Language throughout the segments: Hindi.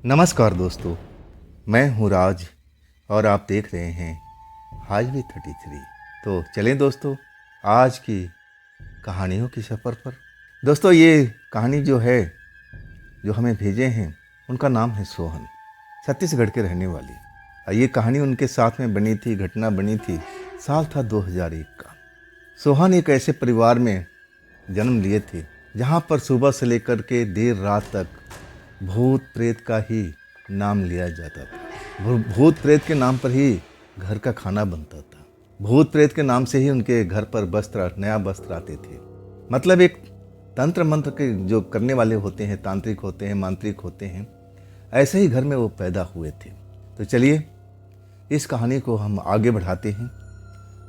नमस्कार दोस्तों, मैं हूँ राज और आप देख रहे हैं हाईवे 33। तो चलें दोस्तों आज की कहानियों की सफ़र पर। दोस्तों ये कहानी जो है, जो हमें भेजे हैं, उनका नाम है सोहन, छत्तीसगढ़ के रहने वाली। और ये कहानी उनके साथ में बनी थी, घटना बनी थी, साल था 2001 का। सोहन एक ऐसे परिवार में जन्म लिए थे जहाँ पर सुबह से लेकर के देर रात तक भूत प्रेत का ही नाम लिया जाता था। भूत प्रेत के नाम पर ही घर का खाना बनता था। भूत प्रेत के नाम से ही उनके घर पर नया वस्त्र आते थे। मतलब एक तंत्र मंत्र के जो करने वाले होते हैं, तांत्रिक होते हैं, मांत्रिक होते हैं, ऐसे ही घर में वो पैदा हुए थे। तो चलिए इस कहानी को हम आगे बढ़ाते हैं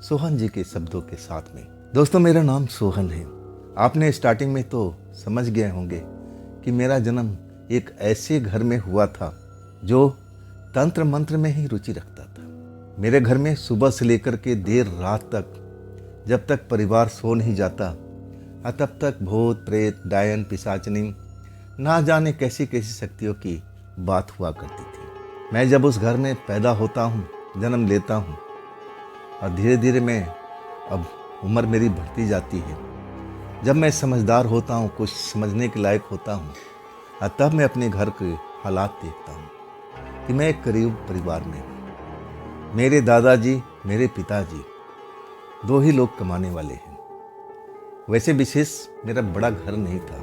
सोहन जी के शब्दों के साथ में। दोस्तों मेरा नाम सोहन है। आपने स्टार्टिंग में तो समझ गए होंगे कि मेरा जन्म एक ऐसे घर में हुआ था जो तंत्र मंत्र में ही रुचि रखता था। मेरे घर में सुबह से लेकर के देर रात तक, जब तक परिवार सो नहीं जाता, तब तक भूत प्रेत, डायन, पिशाचनी, ना जाने कैसी कैसी शक्तियों की बात हुआ करती थी। मैं जब उस घर में पैदा होता हूँ, जन्म लेता हूँ, और धीरे धीरे मैं अब उम्र मेरी बढ़ती जाती है। जब मैं समझदार होता हूँ, कुछ समझने के लायक होता हूँ, तब मैं अपने घर के हालात देखता हूँ कि मैं एक गरीब परिवार में हूँ। मेरे दादाजी, मेरे पिताजी, दो ही लोग कमाने वाले हैं। वैसे विशेष मेरा बड़ा घर नहीं था,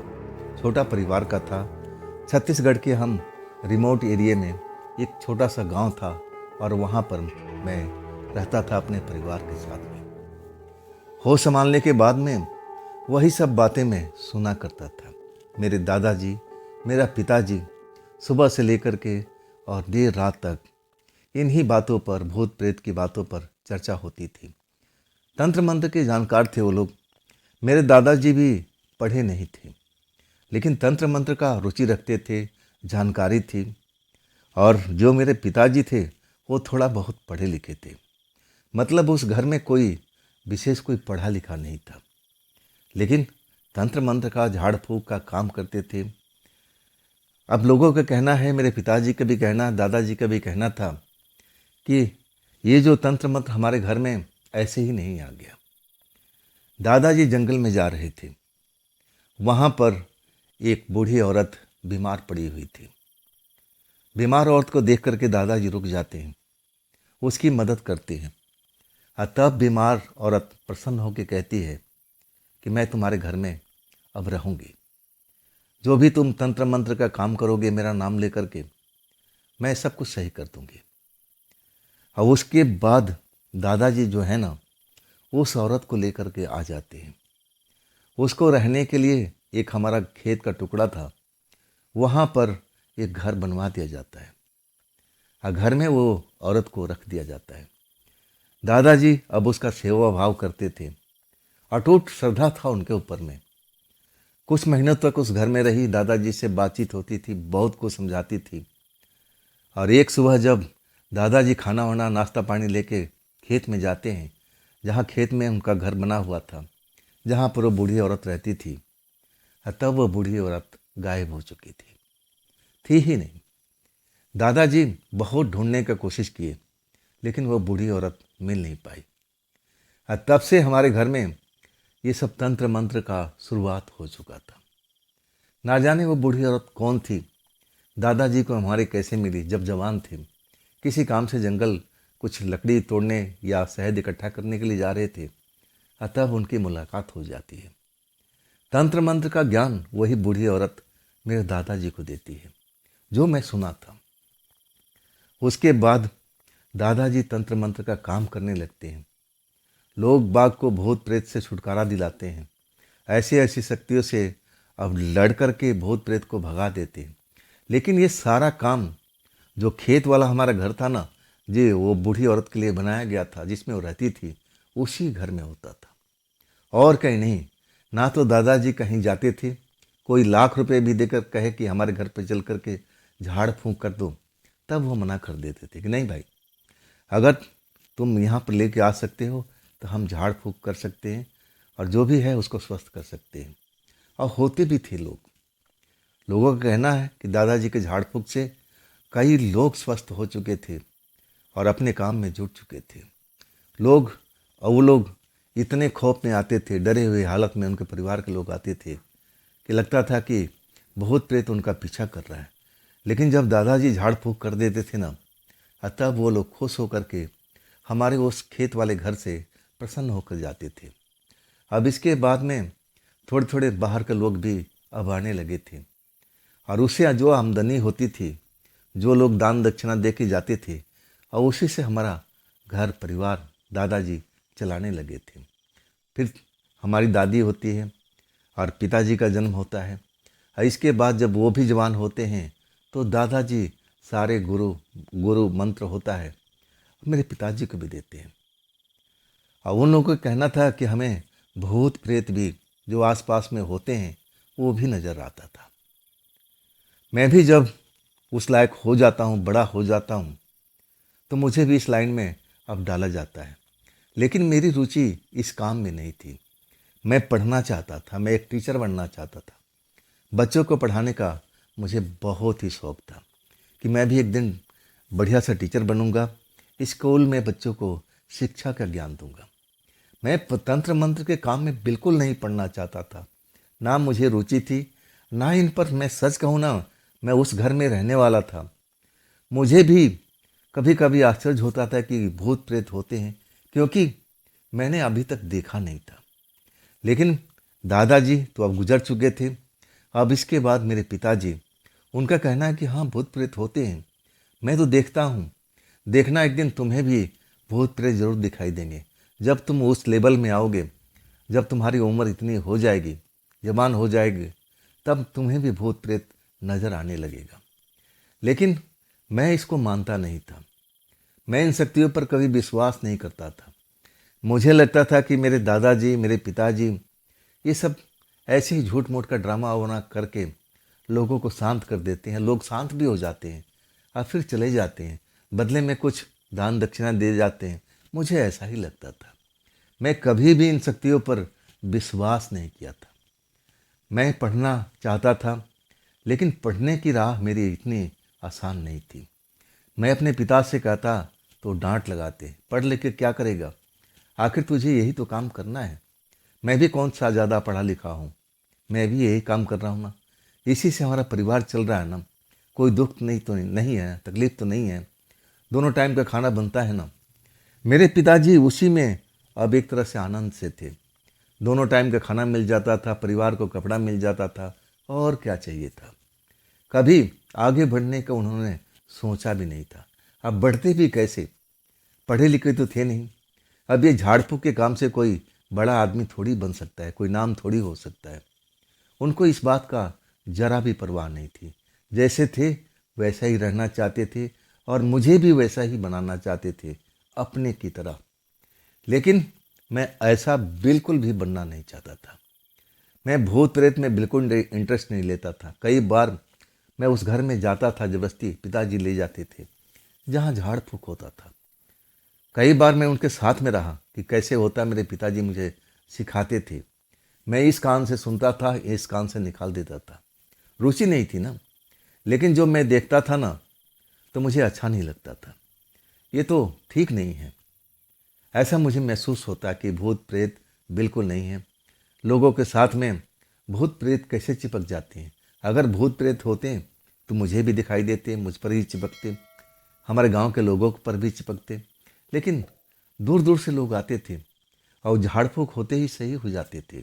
छोटा परिवार का था। छत्तीसगढ़ के हम रिमोट एरिया में एक छोटा सा गांव था और वहाँ पर मैं रहता था अपने परिवार के साथ में। होश संभालने के बाद में वही सब बातें मैं सुना करता था। मेरे दादाजी, मेरा पिताजी सुबह से लेकर के और देर रात तक इन्हीं बातों पर, भूत प्रेत की बातों पर चर्चा होती थी। तंत्र मंत्र के जानकार थे वो लोग। मेरे दादाजी भी पढ़े नहीं थे, लेकिन तंत्र मंत्र का रुचि रखते थे, जानकारी थी। और जो मेरे पिताजी थे वो थोड़ा बहुत पढ़े लिखे थे। मतलब उस घर में कोई विशेष कोई पढ़ा लिखा नहीं था, लेकिन तंत्र मंत्र का, झाड़ फूँक का काम करते थे। अब लोगों का कहना है, मेरे पिताजी का भी कहना, दादाजी का भी कहना था कि ये जो तंत्र मंत्र हमारे घर में ऐसे ही नहीं आ गया। दादाजी जंगल में जा रहे थे, वहाँ पर एक बूढ़ी औरत बीमार पड़ी हुई थी। बीमार औरत को देख करके दादाजी रुक जाते हैं, उसकी मदद करते हैं। तब बीमार औरत प्रसन्न होकर कहती है कि मैं तुम्हारे घर में अब रहूँगी। जो भी तुम तंत्र मंत्र का काम करोगे मेरा नाम लेकर के, मैं सब कुछ सही कर दूंगी। और उसके बाद दादाजी जो है ना, उस औरत को लेकर के आ जाते हैं। उसको रहने के लिए एक हमारा खेत का टुकड़ा था, वहाँ पर एक घर बनवा दिया जाता है और घर में वो औरत को रख दिया जाता है। दादाजी अब उसका सेवा भाव करते थे, अटूट श्रद्धा था उनके ऊपर में। कुछ महीनों तक उस घर में रही, दादाजी से बातचीत होती थी, बहुत कुछ समझाती थी। और एक सुबह जब दादाजी खाना वाना, नाश्ता पानी लेके खेत में जाते हैं, जहाँ खेत में उनका घर बना हुआ था, जहाँ पर वो बूढ़ी औरत रहती थी, तब वो बूढ़ी औरत गायब हो चुकी थी ही नहीं। दादाजी बहुत ढूंढने का कोशिश किए, लेकिन वो बूढ़ी औरत मिल नहीं पाई। तब से हमारे घर में ये सब तंत्र मंत्र का शुरुआत हो चुका था। ना जाने वो बूढ़ी औरत कौन थी, दादाजी को हमारे कैसे मिली। जब जवान थे, किसी काम से जंगल कुछ लकड़ी तोड़ने या शहद इकट्ठा करने के लिए जा रहे थे, तब उनकी मुलाकात हो जाती है। तंत्र मंत्र का ज्ञान वही बूढ़ी औरत मेरे दादाजी को देती है, जो मैं सुना था। उसके बाद दादाजी तंत्र मंत्र का काम करने लगते हैं। लोग बाग को भूत प्रेत से छुटकारा दिलाते हैं। ऐसी ऐसी शक्तियों से अब लड़ कर के भूत प्रेत को भगा देते हैं। लेकिन ये सारा काम जो खेत वाला हमारा घर था ना, जी वो बूढ़ी औरत के लिए बनाया गया था, जिसमें वो रहती थी, उसी घर में होता था, और कहीं नहीं। ना तो दादाजी कहीं जाते थे, कोई लाख रुपए भी देकर कहे कि हमारे घर पर चल करके झाड़ फूंक कर दो, तब वो मना कर देते थे कि नहीं भाई, अगर तुम यहाँ पर लेके आ सकते हो तो हम झाड़ फूंक कर सकते हैं और जो भी है उसको स्वस्थ कर सकते हैं। और होते भी थे लोगों का कहना है कि दादाजी के झाड़ फूंक से कई लोग स्वस्थ हो चुके थे और अपने काम में जुट चुके थे। वो लोग इतने खौफ में आते थे, डरे हुए हालत में उनके परिवार के लोग आते थे कि लगता था कि भूत प्रेत उनका पीछा कर रहा है। लेकिन जब दादाजी झाड़ फूँक कर देते थे ना, तब वो लोग खुश होकर के हमारे उस खेत वाले घर से प्रसन्न होकर जाते थे। अब इसके बाद में थोड़े थोड़े बाहर के लोग भी अब आने लगे थे और उससे जो आमदनी होती थी, जो लोग दान दक्षिणा दे के जाते थे, और उसी से हमारा घर परिवार दादाजी चलाने लगे थे। फिर हमारी दादी होती है और पिताजी का जन्म होता है, और इसके बाद जब वो भी जवान होते हैं तो दादाजी सारे गुरु मंत्र होता है मेरे पिताजी को भी देते हैं। और उन लोगों को कहना था कि हमें भूत प्रेत भी जो आसपास में होते हैं वो भी नज़र आता था। मैं भी जब उस लायक हो जाता हूँ, बड़ा हो जाता हूँ, तो मुझे भी इस लाइन में अब डाला जाता है। लेकिन मेरी रुचि इस काम में नहीं थी। मैं पढ़ना चाहता था, मैं एक टीचर बनना चाहता था। बच्चों को पढ़ाने का मुझे बहुत ही शौक़ था कि मैं भी एक दिन बढ़िया सा टीचर बनूंगा, स्कूल में बच्चों को शिक्षा का ज्ञान दूंगा। मैं तंत्र मंत्र के काम में बिल्कुल नहीं पढ़ना चाहता था, ना मुझे रुचि थी, ना इन पर। मैं सच कहूँ ना, मैं उस घर में रहने वाला था। मुझे भी कभी कभी आश्चर्य होता था कि भूत प्रेत होते हैं, क्योंकि मैंने अभी तक देखा नहीं था। लेकिन दादाजी तो अब गुजर चुके थे। अब इसके बाद मेरे पिताजी, उनका कहना है कि हाँ, भूत प्रेत होते हैं। मैं तो देखता हूँ, देखना एक दिन तुम्हें भी भूत प्रेत जरूर दिखाई देंगे। जब तुम उस लेवल में आओगे, जब तुम्हारी उम्र इतनी हो जाएगी, जवान हो जाएगी, तब तुम्हें भी भूत प्रेत नज़र आने लगेगा। लेकिन मैं इसको मानता नहीं था। मैं इन शक्तियों पर कभी विश्वास नहीं करता था। मुझे लगता था कि मेरे दादाजी, मेरे पिताजी, ये सब ऐसे ही झूठ मूठ का ड्रामा वाना करके लोगों को शांत कर देते हैं। लोग शांत भी हो जाते हैं और फिर चले जाते हैं, बदले में कुछ दान दक्षिणा दे जाते हैं। मुझे ऐसा ही लगता था। मैं कभी भी इन शक्तियों पर विश्वास नहीं किया था। मैं पढ़ना चाहता था, लेकिन पढ़ने की राह मेरी इतनी आसान नहीं थी। मैं अपने पिता से कहता तो डांट लगाते, पढ़ लिख के क्या करेगा, आखिर तुझे यही तो काम करना है। मैं भी कौन सा ज़्यादा पढ़ा लिखा हूँ, मैं भी यही काम कर रहा हूँ ना, इसी से हमारा परिवार चल रहा है ना, कोई दुख नहीं तो नहीं है, तकलीफ़ तो नहीं है, दोनों टाइम का खाना बनता है ना। मेरे पिताजी उसी में अब एक तरह से आनंद से थे। दोनों टाइम का खाना मिल जाता था, परिवार को कपड़ा मिल जाता था, और क्या चाहिए था। कभी आगे बढ़ने का उन्होंने सोचा भी नहीं था। अब बढ़ते भी कैसे, पढ़े लिखे तो थे नहीं। अब ये झाड़ फूँक के काम से कोई बड़ा आदमी थोड़ी बन सकता है, कोई नाम थोड़ी हो सकता है। उनको इस बात का जरा भी परवाह नहीं थी। जैसे थे वैसा ही रहना चाहते थे, और मुझे भी वैसा ही बनाना चाहते थे, अपने की तरह। लेकिन मैं ऐसा बिल्कुल भी बनना नहीं चाहता था। मैं भूत प्रेत में बिल्कुल इंटरेस्ट नहीं लेता था। कई बार मैं उस घर में जाता था, जबरदस्ती पिताजी ले जाते थे, जहाँ झाड़ फूँक होता था। कई बार मैं उनके साथ में रहा कि कैसे होता है, मेरे पिताजी मुझे सिखाते थे। मैं इस कान से सुनता था, इस कान से निकाल देता था। रुचि नहीं थी ना, लेकिन जो मैं देखता था ना, तो मुझे अच्छा नहीं लगता था। ये तो ठीक नहीं है। ऐसा मुझे महसूस होता कि भूत प्रेत बिल्कुल नहीं है। लोगों के साथ में भूत प्रेत कैसे चिपक जाते हैं। अगर भूत प्रेत होते तो मुझे भी दिखाई देते, मुझ पर ही चिपकते, हमारे गांव के लोगों पर भी चिपकते। लेकिन दूर दूर से लोग आते थे और झाड़ फूँक होते ही सही हो जाते थे।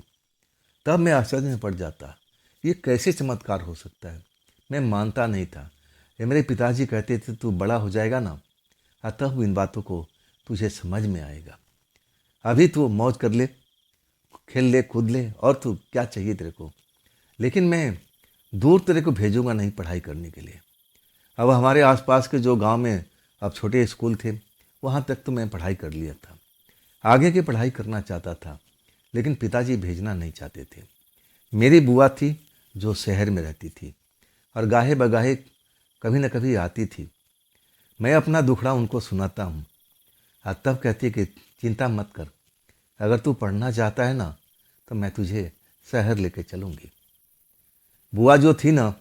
तब मैं आश्चर्य में पड़ जाता, ये कैसे चमत्कार हो सकता है। मैं मानता नहीं था। ये मेरे पिताजी कहते थे, तू बड़ा हो जाएगा ना, तब इन बातों को तुझे समझ में आएगा। अभी तू मौज कर ले, खेल ले, कूद ले, और तू क्या चाहिए तेरे को। लेकिन मैं दूर तेरे को भेजूंगा नहीं पढ़ाई करने के लिए। अब हमारे आसपास के जो गांव में अब छोटे स्कूल थे, वहाँ तक तो मैं पढ़ाई कर लिया था। आगे की पढ़ाई करना चाहता था, लेकिन पिताजी भेजना नहीं चाहते थे। मेरी बुआ थी जो शहर में रहती थी, और गाहे बगाहे कभी न कभी आती थी। मैं अपना दुखड़ा उनको सुनाता हूँ, और तब कहती कि चिंता मत कर, अगर तू पढ़ना चाहता है ना, तो मैं तुझे शहर लेके चलूँगी। बुआ जो थी ना,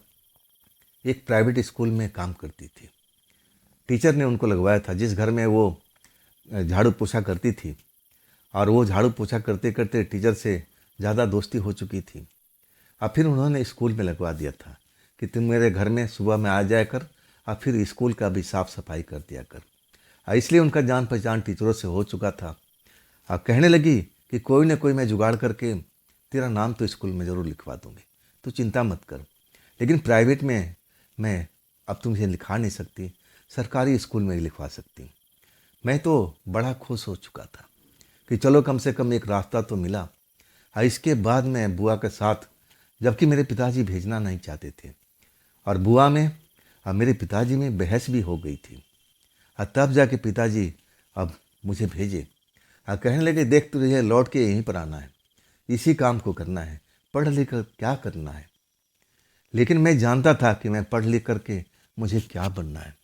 एक प्राइवेट स्कूल में काम करती थी। टीचर ने उनको लगवाया था, जिस घर में वो झाड़ू पोछा करती थी। और वो झाड़ू पोछा करते करते टीचर से ज़्यादा दोस्ती हो चुकी थी। और फिर उन्होंने स्कूल में लगवा दिया था कि तुम मेरे घर में सुबह में आ जाया कर और फिर स्कूल का भी साफ़ सफाई कर दिया कर। इसलिए उनका जान पहचान टीचरों से हो चुका था। और कहने लगी कि कोई ना कोई मैं जुगाड़ करके तेरा नाम तो स्कूल में ज़रूर लिखवा दूँगी, तो चिंता मत कर। लेकिन प्राइवेट में मैं अब तुझे लिखा नहीं सकती, सरकारी स्कूल में ही लिखवा सकती हूँ। मैं तो बड़ा खुश हो चुका था कि चलो कम से कम एक रास्ता तो मिला। और इसके बाद मैं बुआ के साथ, जबकि मेरे पिताजी भेजना नहीं चाहते थे, और बुआ में और मेरे पिताजी में बहस भी हो गई थी। और तब जाके पिताजी अब मुझे भेजे और कहने लगे, देख तुझे लौट के यहीं पर आना है, इसी काम को करना है, पढ़ लिख कर क्या करना है। लेकिन मैं जानता था कि मैं पढ़ लिख करके मुझे क्या बनना है।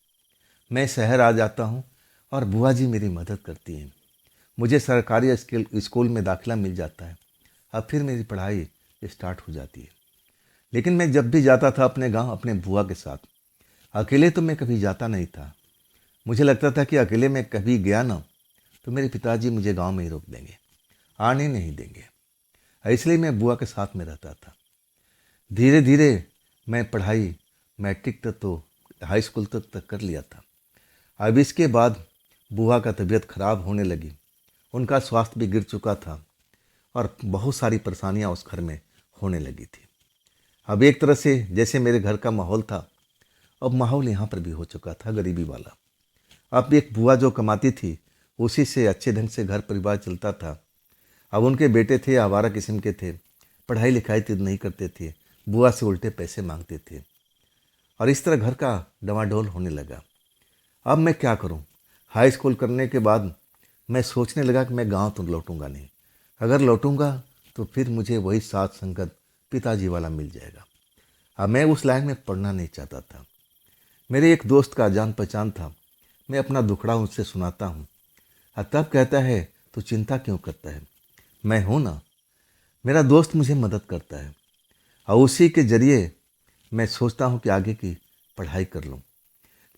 मैं शहर आ जाता हूँ और बुआ जी मेरी मदद करती हैं, मुझे सरकारी स्कूल में दाखिला मिल जाता है। अब फिर मेरी पढ़ाई स्टार्ट हो जाती है। लेकिन मैं जब भी जाता था अपने गांव अपने बुआ के साथ, अकेले तो मैं कभी जाता नहीं था। मुझे लगता था कि अकेले मैं कभी गया ना तो मेरे पिताजी मुझे गांव में ही रोक देंगे, आने नहीं देंगे। इसलिए मैं बुआ के साथ में रहता था। धीरे धीरे मैं पढ़ाई मैट्रिक तक तो हाई स्कूल तक कर लिया था। अब इसके बाद बुआ का तबीयत खराब होने लगी, उनका स्वास्थ्य भी गिर चुका था और बहुत सारी परेशानियां उस घर में होने लगी थी। अब एक तरह से जैसे मेरे घर का माहौल था, अब माहौल यहाँ पर भी हो चुका था गरीबी वाला। अब एक बुआ जो कमाती थी उसी से अच्छे ढंग से घर परिवार चलता था। अब उनके बेटे थे आवारा किस्म के थे, पढ़ाई लिखाई तो नहीं करते थे, बुआ से उल्टे पैसे मांगते थे। और इस तरह घर का डवाडोल होने लगा। अब मैं क्या करूं? हाई स्कूल करने के बाद मैं सोचने लगा कि मैं गांव तो लौटूंगा नहीं। अगर लौटूंगा तो फिर मुझे वही साथ संगत पिताजी वाला मिल जाएगा। अब मैं उस लाइन में पढ़ना नहीं चाहता था। मेरे एक दोस्त का जान पहचान था, मैं अपना दुखड़ा उससे सुनाता हूँ और तब कहता है, तो चिंता क्यों करता है, मैं हूँ ना। मेरा दोस्त मुझे मदद करता है और उसी के ज़रिए मैं सोचता हूँ कि आगे की पढ़ाई कर लूँ।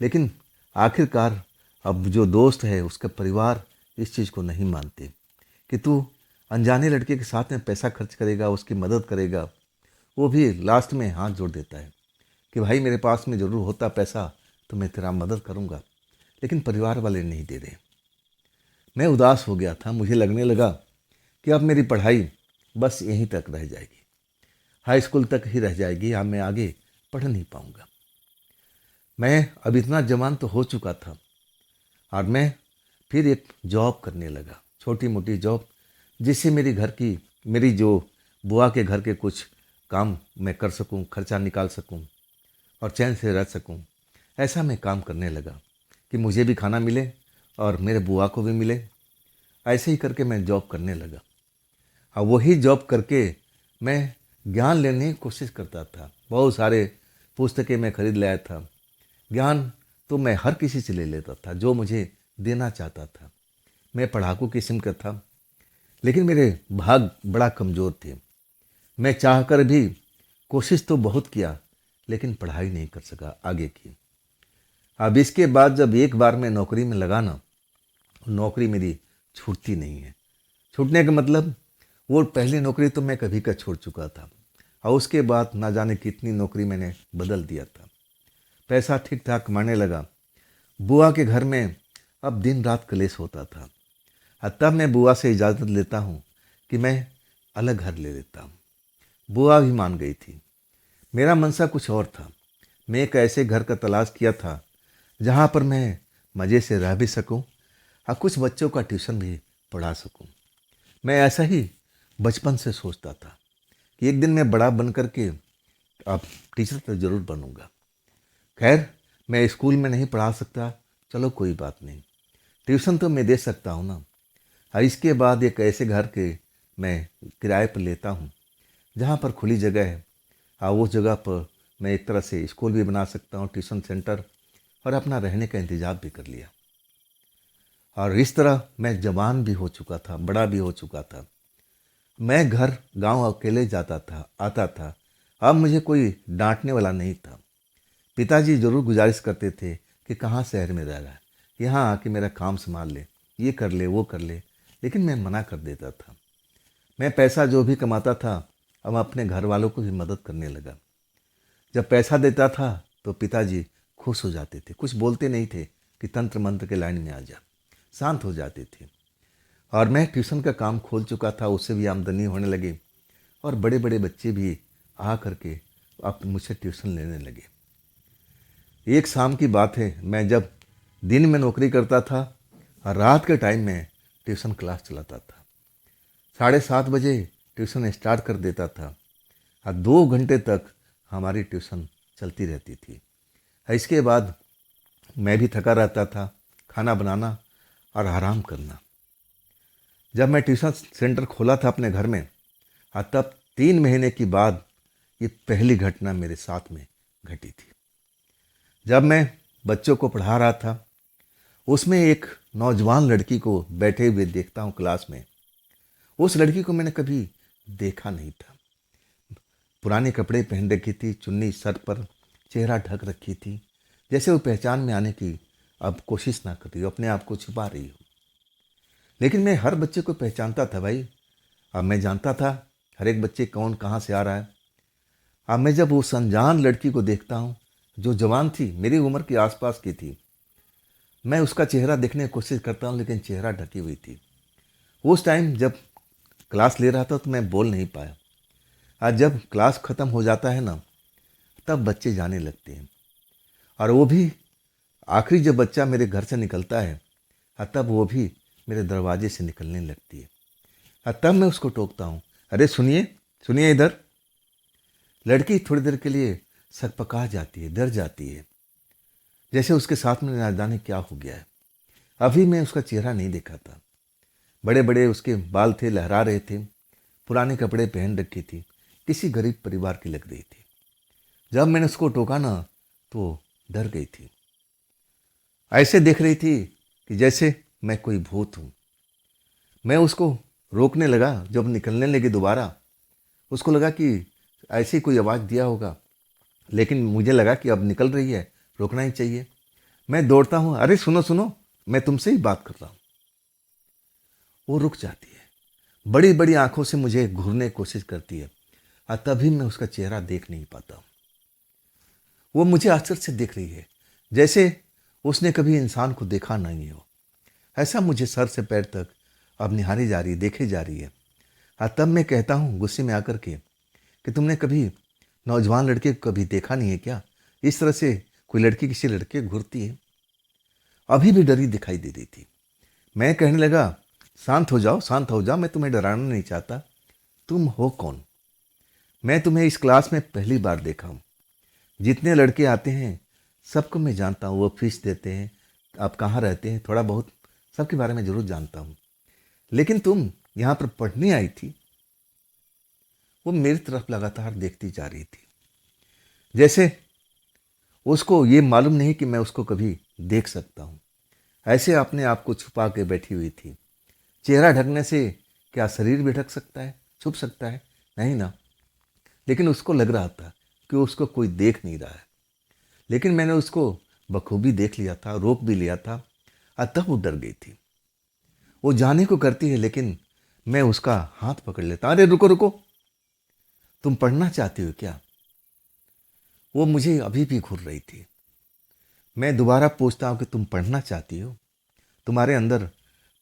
लेकिन आखिरकार अब जो दोस्त है उसका परिवार इस चीज़ को नहीं मानते कि तू अनजाने लड़के के साथ में पैसा खर्च करेगा, उसकी मदद करेगा। वो भी लास्ट में हाथ जोड़ देता है कि भाई मेरे पास में ज़रूर होता पैसा तो मैं तेरा मदद करूँगा, लेकिन परिवार वाले नहीं दे रहे। मैं उदास हो गया था, मुझे लगने लगा कि अब मेरी पढ़ाई बस यहीं तक रह जाएगी, हाई स्कूल तक ही रह जाएगी, अब मैं आगे पढ़ नहीं पाऊँगा। मैं अब इतना जवान तो हो चुका था और मैं फिर एक जॉब करने लगा, छोटी मोटी जॉब, जिससे मेरी जो बुआ के घर के कुछ काम मैं कर सकूं, खर्चा निकाल सकूं और चैन से रह सकूं। ऐसा मैं काम करने लगा कि मुझे भी खाना मिले और मेरे बुआ को भी मिले। ऐसे ही करके मैं जॉब करने लगा और वही जॉब करके मैं ज्ञान लेने की कोशिश करता था। बहुत सारे पुस्तकें मैं खरीद लाया था। ज्ञान तो मैं हर किसी से ले लेता था जो मुझे देना चाहता था। मैं पढ़ाकू किस्म का था, लेकिन मेरे भाग बड़ा कमज़ोर थे। मैं चाहकर भी कोशिश तो बहुत किया, लेकिन पढ़ाई नहीं कर सका आगे की। अब इसके बाद जब एक बार मैं नौकरी में लगा ना, नौकरी मेरी छूटती नहीं है। छूटने का मतलब वो पहली नौकरी तो मैं कभी का छोड़ चुका था और उसके बाद ना जाने कितनी नौकरी मैंने बदल दिया था। पैसा ठीक ठाक कमाने लगा। बुआ के घर में अब दिन रात कलेश होता था और तब मैं बुआ से इजाज़त लेता हूँ कि मैं अलग घर ले लेता हूँ। बुआ भी मान गई थी। मेरा मनसा कुछ और था। मैं एक ऐसे घर का तलाश किया था जहाँ पर मैं मज़े से रह भी सकूँ और कुछ बच्चों का ट्यूशन भी पढ़ा सकूँ। मैं ऐसा ही बचपन से सोचता था कि एक दिन मैं बड़ा बन कर के अब टीचर तो ज़रूर बनूंगा। खैर, मैं स्कूल में नहीं पढ़ा सकता, चलो कोई बात नहीं, ट्यूशन तो मैं दे सकता हूँ ना। और इसके बाद एक ऐसे घर के मैं किराए पर लेता हूँ जहाँ पर खुली जगह है और उस जगह पर मैं एक तरह से स्कूल भी बना सकता हूँ, ट्यूशन सेंटर, और अपना रहने का इंतजाम भी कर लिया। और इस तरह मैं जवान भी हो चुका था, बड़ा भी हो चुका था। मैं घर गांव अकेले जाता था, आता था। अब मुझे कोई डांटने वाला नहीं था। पिताजी ज़रूर गुजारिश करते थे कि कहाँ शहर में रह रहा है, यहाँ आके मेरा काम संभाल ले, ये कर ले वो कर ले। लेकिन मैं मना कर देता था। मैं पैसा जो भी कमाता था अब अपने घर वालों को भी मदद करने लगा। जब पैसा देता था तो पिताजी खुश हो जाते थे, कुछ बोलते नहीं थे कि तंत्र मंत्र के लाइन में आ जा, शांत हो जाते थे। और मैं ट्यूशन का काम खोल चुका था, उससे भी आमदनी होने लगी और बड़े बड़े बच्चे भी आ करके अब मुझसे ट्यूशन लेने लगे। एक शाम की बात है, मैं जब दिन में नौकरी करता था और रात के टाइम में ट्यूशन क्लास चलाता था। 7:30 बजे ट्यूशन स्टार्ट कर देता था और 2 घंटे तक हमारी ट्यूशन चलती रहती थी। इसके बाद मैं भी थका रहता था, खाना बनाना और आराम करना। जब मैं ट्यूशन सेंटर खोला था अपने घर में और तब 3 महीने के बाद ये पहली घटना मेरे साथ में घटी थी। जब मैं बच्चों को पढ़ा रहा था, उसमें एक नौजवान लड़की को बैठे हुए देखता हूँ क्लास में। उस लड़की को मैंने कभी देखा नहीं था। पुराने कपड़े पहन रखी थी, चुन्नी सर पर, चेहरा ढक रखी थी, जैसे वो पहचान में आने की अब कोशिश ना कर रही हो, अपने आप को छुपा रही हो। लेकिन मैं हर बच्चे को पहचानता था भाई। अब मैं जानता था हर एक बच्चे कौन कहाँ से आ रहा है। अब मैं जब उस अनजान लड़की को देखता हूँ जो जवान थी, मेरी उम्र के आसपास की थी, मैं उसका चेहरा देखने की कोशिश करता हूँ लेकिन चेहरा ढकी हुई थी। उस टाइम जब क्लास ले रहा था तो मैं बोल नहीं पाया। आज जब क्लास ख़त्म हो जाता है ना, तब बच्चे जाने लगते हैं और वो भी आखिरी जब बच्चा मेरे घर से निकलता है और तब वो भी मेरे दरवाजे से निकलने लगती है और तब मैं उसको टोकता हूँ, अरे सुनिए सुनिए इधर। लड़की थोड़ी देर के लिए सकपका जाती है, डर जाती है, जैसे उसके साथ में ना जाने क्या हो गया है। अभी मैं उसका चेहरा नहीं देखा था। बड़े बड़े उसके बाल थे, लहरा रहे थे, पुराने कपड़े पहन रखी थी, किसी गरीब परिवार की लग रही थी। जब मैंने उसको टोका ना तो डर गई थी, ऐसे देख रही थी कि जैसे मैं कोई भूत हूँ। मैं उसको रोकने लगा, जब निकलने लगी दोबारा उसको लगा कि ऐसी कोई आवाज़ दिया होगा, लेकिन मुझे लगा कि अब निकल रही है, रोकना ही चाहिए। मैं दौड़ता हूँ, अरे सुनो सुनो, मैं तुमसे ही बात कर रहा हूँ। वो रुक जाती है, बड़ी बड़ी आंखों से मुझे घूरने की कोशिश करती है और तभी मैं उसका चेहरा देख नहीं पाता। वो मुझे आश्चर्य से देख रही है, जैसे उसने कभी इंसान को देखा नहीं हो। ऐसा मुझे सर से पैर तक अब निहारी जा रही है, देखे जा रही है। और तब मैं कहता हूँ गुस्से में आकर के कि तुमने कभी नौजवान लड़के को कभी देखा नहीं है क्या? इस तरह से कोई लड़की किसी लड़के को घूरती है। अभी भी डरी दिखाई दे रही थी। मैं कहने लगा, शांत हो जाओ शांत हो जाओ, मैं तुम्हें डराना नहीं चाहता। तुम हो कौन? मैं तुम्हें इस क्लास में पहली बार देखा हूँ। जितने लड़के आते हैं सबको मैं जानता हूँ, वो फीस देते हैं, आप कहाँ रहते हैं, थोड़ा बहुत सबके बारे में ज़रूर जानता हूँ। लेकिन तुम यहाँ पर पढ़ने आई थी। वो मेरी तरफ लगातार देखती जा रही थी, जैसे उसको ये मालूम नहीं कि मैं उसको कभी देख सकता हूँ। ऐसे अपने आप को छुपा के बैठी हुई थी। चेहरा ढकने से क्या शरीर भी ढक सकता है, छुप सकता है? नहीं ना। लेकिन उसको लग रहा था कि उसको कोई देख नहीं रहा है। लेकिन मैंने उसको बखूबी देख लिया था, रोक भी लिया था और तब वो डर गई थी। वो जाने को करती है लेकिन मैं उसका हाथ पकड़ लेता, अरे रुको रुको, तुम पढ़ना चाहती हो क्या? वो मुझे अभी भी घूर रही थी। मैं दोबारा पूछता हूँ कि तुम पढ़ना चाहती हो? तुम्हारे अंदर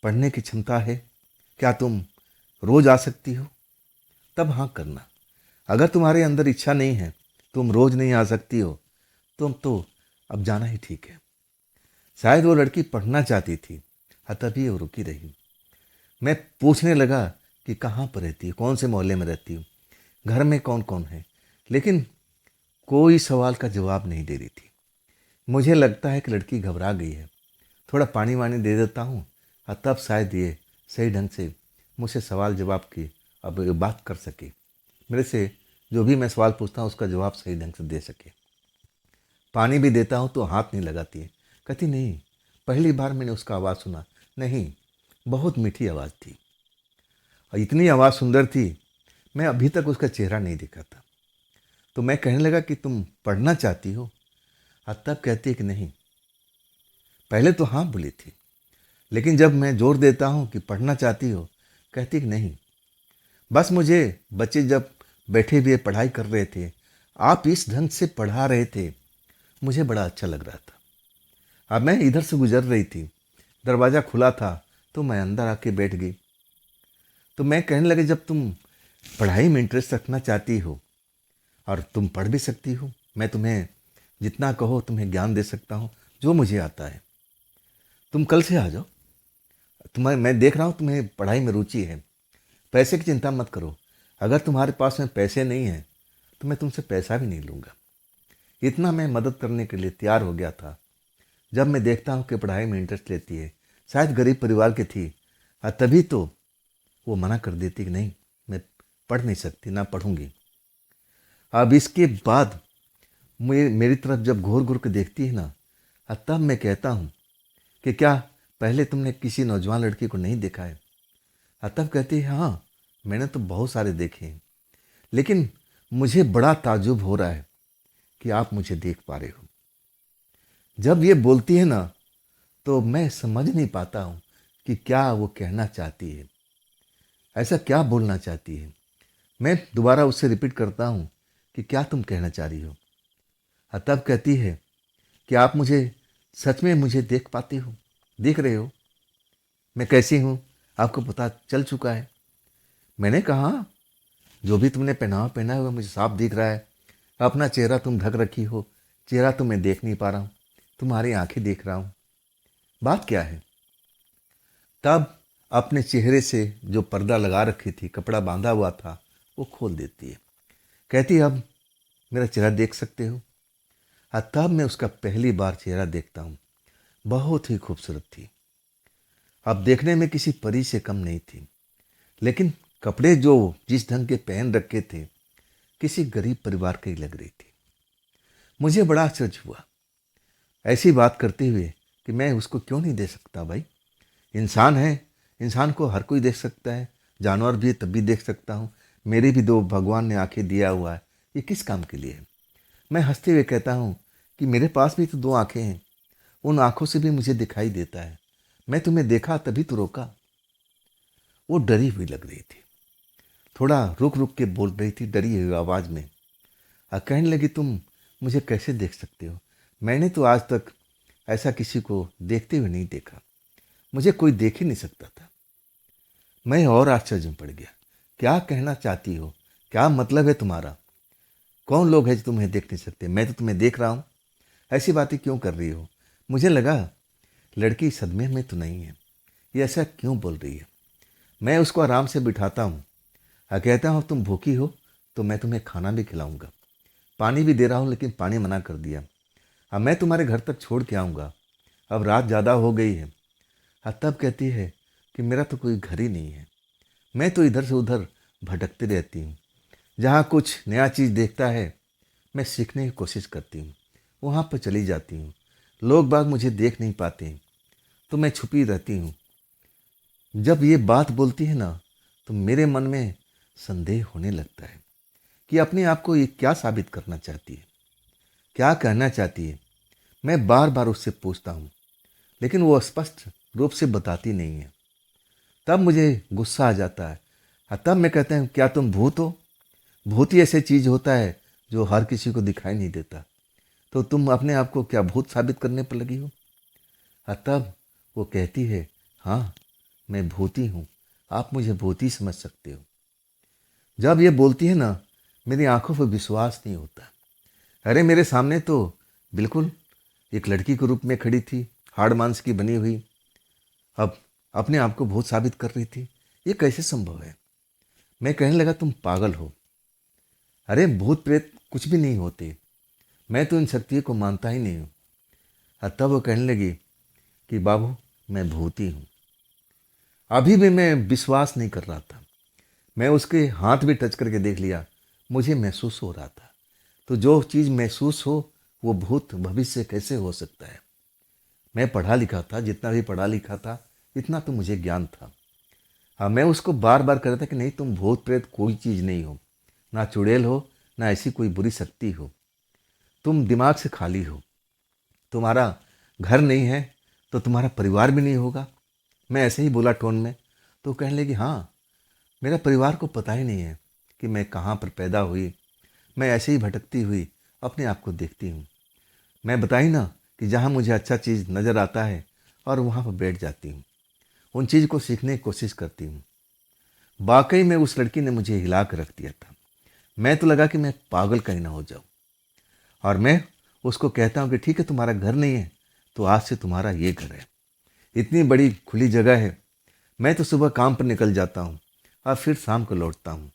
पढ़ने की क्षमता है क्या? तुम रोज आ सकती हो? तब हाँ करना। अगर तुम्हारे अंदर इच्छा नहीं है, तुम रोज नहीं आ सकती हो, तुम तो अब जाना ही ठीक है। शायद वो लड़की पढ़ना चाहती थी, तभी वो रुकी रही। मैं पूछने लगा कि कहाँ पर रहती है, कौन से मोहल्ले में रहती हूँ, घर में कौन कौन है, लेकिन कोई सवाल का जवाब नहीं दे रही थी। मुझे लगता है कि लड़की घबरा गई है। थोड़ा पानी वानी दे देता हूँ और तब शायद ये सही ढंग से मुझसे सवाल जवाब की अब बात कर सके, मेरे से जो भी मैं सवाल पूछता हूँ उसका जवाब सही ढंग से दे सके। पानी भी देता हूँ तो हाथ नहीं लगाती है, कहती नहीं, पहली बार मैंने उसका आवाज़ सुना। नहीं, बहुत मीठी आवाज़ थी और इतनी आवाज़ सुंदर थी, मैं अभी तक उसका चेहरा नहीं देखा था। तो मैं कहने लगा कि तुम पढ़ना चाहती हो? और तब कहती है कि नहीं, पहले तो हाँ बोली थी, लेकिन जब मैं जोर देता हूँ कि पढ़ना चाहती हो, कहती कि नहीं। बस मुझे बच्चे जब बैठे हुए पढ़ाई कर रहे थे, आप इस ढंग से पढ़ा रहे थे, मुझे बड़ा अच्छा लग रहा था। अब मैं इधर से गुजर रही थी, दरवाज़ा खुला था तो मैं अंदर आके बैठ गई। तो मैं कहने लगे, जब तुम पढ़ाई में इंटरेस्ट रखना चाहती हो और तुम पढ़ भी सकती हो, मैं तुम्हें जितना कहो तुम्हें ज्ञान दे सकता हूँ जो मुझे आता है। तुम कल से आ जाओ। तुम्हें मैं देख रहा हूँ तुम्हें पढ़ाई में रुचि है, पैसे की चिंता मत करो। अगर तुम्हारे पास में पैसे नहीं हैं तो मैं तुमसे पैसा भी नहीं लूँगा। इतना मैं मदद करने के लिए तैयार हो गया था। जब मैं देखता हूँ कि पढ़ाई में इंटरेस्ट लेती है, शायद गरीब परिवार की थी, तभी तो वो मना कर देती कि नहीं, मैं पढ़ नहीं सकती, ना पढ़ूंगी। अब इसके बाद मेरी तरफ जब घूर घूर के देखती है ना, तब मैं कहता हूँ कि क्या पहले तुमने किसी नौजवान लड़की को नहीं देखा है? तब कहती है हाँ, मैंने तो बहुत सारे देखे हैं, लेकिन मुझे बड़ा ताज्जुब हो रहा है कि आप मुझे देख पा रहे हो। जब ये बोलती है ना, तो मैं समझ नहीं पाता हूँ कि क्या वो कहना चाहती है, ऐसा क्या बोलना चाहती है। मैं दोबारा उससे रिपीट करता हूँ कि क्या तुम कहना चाह रही हो। तब कहती है कि आप मुझे सच में मुझे देख पाते हो, देख रहे हो मैं कैसी हूँ, आपको पता चल चुका है। मैंने कहा जो भी तुमने पहनावा पहना हुआ मुझे साफ दिख रहा है। अपना चेहरा तुम ढक रखी हो, चेहरा तो मैं देख नहीं पा रहा हूँ, तुम्हारी आंखें देख रहा हूँ। बात क्या है? तब अपने चेहरे से जो पर्दा लगा रखी थी, कपड़ा बांधा हुआ था, वो खोल देती है। कहती है अब मेरा चेहरा देख सकते हो। तब मैं उसका पहली बार चेहरा देखता हूँ। बहुत ही खूबसूरत थी। अब देखने में किसी परी से कम नहीं थी, लेकिन कपड़े जो जिस ढंग के पहन रखे थे, किसी गरीब परिवार की लग रही थी। मुझे बड़ा आश्चर्य हुआ ऐसी बात करते हुए कि मैं उसको क्यों नहीं दे सकता भाई। इंसान है, इंसान को हर कोई देख सकता है, जानवर भी तब भी देख सकता हूँ। मेरे भी दो भगवान ने आंखें दिया हुआ है, ये किस काम के लिए है? मैं हंसते हुए कहता हूँ कि मेरे पास भी तो दो आंखें हैं, उन आंखों से भी मुझे दिखाई देता है। मैं तुम्हें देखा तभी तो रोका। वो डरी हुई लग रही थी, थोड़ा रुक रुक के बोल रही थी डरी हुई आवाज़ में। कहने लगी तुम मुझे कैसे देख सकते हो? मैंने तो आज तक ऐसा किसी को देखते हुए नहीं देखा, मुझे कोई देख ही नहीं सकता था। मैं और आश्चर्य में पड़ गया। क्या कहना चाहती हो? क्या मतलब है तुम्हारा? कौन लोग हैं जो तुम्हें देख नहीं सकते? मैं तो तुम्हें देख रहा हूँ, ऐसी बातें क्यों कर रही हो? मुझे लगा लड़की सदमे में तो नहीं है, ये ऐसा क्यों बोल रही है। मैं उसको आराम से बिठाता हूँ, कहता हूँ तुम भूखी हो तो मैं तुम्हें खाना भी खिलाऊंगा, पानी भी दे रहा हूँ, लेकिन पानी मना कर दिया। अब मैं तुम्हारे घर तक छोड़ के आऊँगा, अब रात ज़्यादा हो गई है। तब कहती है कि मेरा तो कोई घर ही नहीं है, मैं तो इधर से उधर भटकती रहती हूँ। जहाँ कुछ नया चीज़ देखता है मैं सीखने की कोशिश करती हूँ, वहाँ पर चली जाती हूँ। लोग बाग मुझे देख नहीं पाते तो मैं छुपी रहती हूँ। जब ये बात बोलती है ना, तो मेरे मन में संदेह होने लगता है कि अपने आप को ये क्या साबित करना चाहती है, क्या कहना चाहती है। मैं बार बार उससे पूछता हूँ, लेकिन वो स्पष्ट रूप से बताती नहीं है। तब मुझे गुस्सा आ जाता है। तब मैं कहता हूँ क्या तुम भूत हो? भूत ही ऐसे चीज होता है जो हर किसी को दिखाई नहीं देता, तो तुम अपने आप को क्या भूत साबित करने पर लगी हो? तब वो कहती है हाँ, मैं भूती हूँ, आप मुझे भूती समझ सकते हो। जब ये बोलती है ना, मेरी आंखों पर विश्वास नहीं होता। अरे मेरे सामने तो बिल्कुल एक लड़की के रूप में खड़ी थी, हाड़ मांस की बनी हुई, अब अपने आप को भूत साबित कर रही थी। ये कैसे संभव है? मैं कहने लगा तुम पागल हो, अरे भूत प्रेत कुछ भी नहीं होते, मैं तो इन शक्तियों को मानता ही नहीं हूँ। तब वो कहने लगी कि बाबू मैं भूती हूँ। अभी भी मैं विश्वास नहीं कर रहा था। मैं उसके हाथ भी टच करके देख लिया, मुझे महसूस हो रहा था। तो जो चीज़ महसूस हो वो भूत भविष्य कैसे हो सकता है? मैं पढ़ा लिखा था, जितना भी पढ़ा लिखा था इतना तो मुझे ज्ञान था। हाँ, मैं उसको बार बार कह रहा था कि नहीं तुम भूत प्रेत कोई चीज़ नहीं हो, ना चुड़ैल हो, ना ऐसी कोई बुरी शक्ति हो। तुम दिमाग से खाली हो, तुम्हारा घर नहीं है, तो तुम्हारा परिवार भी नहीं होगा। मैं ऐसे ही बोला टोन में। तो कहने लगी, हाँ, मेरा परिवार को पता ही नहीं है कि मैं कहाँ पर पैदा हुई। मैं ऐसे ही भटकती हुई अपने आप को देखती हूँ। मैं बताई ना कि जहाँ मुझे अच्छा चीज़ नज़र आता है और वहाँ पर बैठ जाती हूँ, उन चीज़ को सीखने की कोशिश करती हूँ। वाकई में उस लड़की ने मुझे हिला कर रख दिया था। मैं तो लगा कि मैं पागल कहीं ना हो जाऊँ। और मैं उसको कहता हूँ कि ठीक है, तुम्हारा घर नहीं है तो आज से तुम्हारा ये घर है। इतनी बड़ी खुली जगह है। मैं तो सुबह काम पर निकल जाता हूँ और फिर शाम को लौटता हूँ।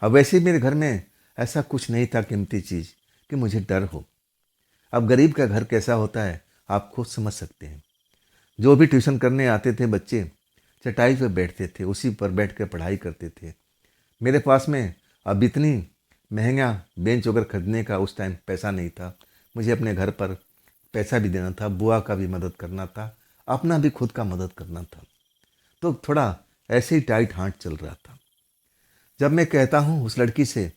अब वैसे ही मेरे घर में ऐसा कुछ नहीं था कीमती चीज़ कि मुझे डर हो। अब गरीब का घर कैसा होता है आप खुद समझ सकते हैं। जो भी ट्यूशन करने आते थे बच्चे चटाई पर बैठते थे, उसी पर बैठ कर पढ़ाई करते थे। मेरे पास में अब इतनी महंगा बेंच वगैरह खरीदने का उस टाइम पैसा नहीं था। मुझे अपने घर पर पैसा भी देना था, बुआ का भी मदद करना था, अपना भी खुद का मदद करना था। तो थोड़ा ऐसे ही टाइट हाथ चल रहा था। जब मैं कहता हूँ उस लड़की से,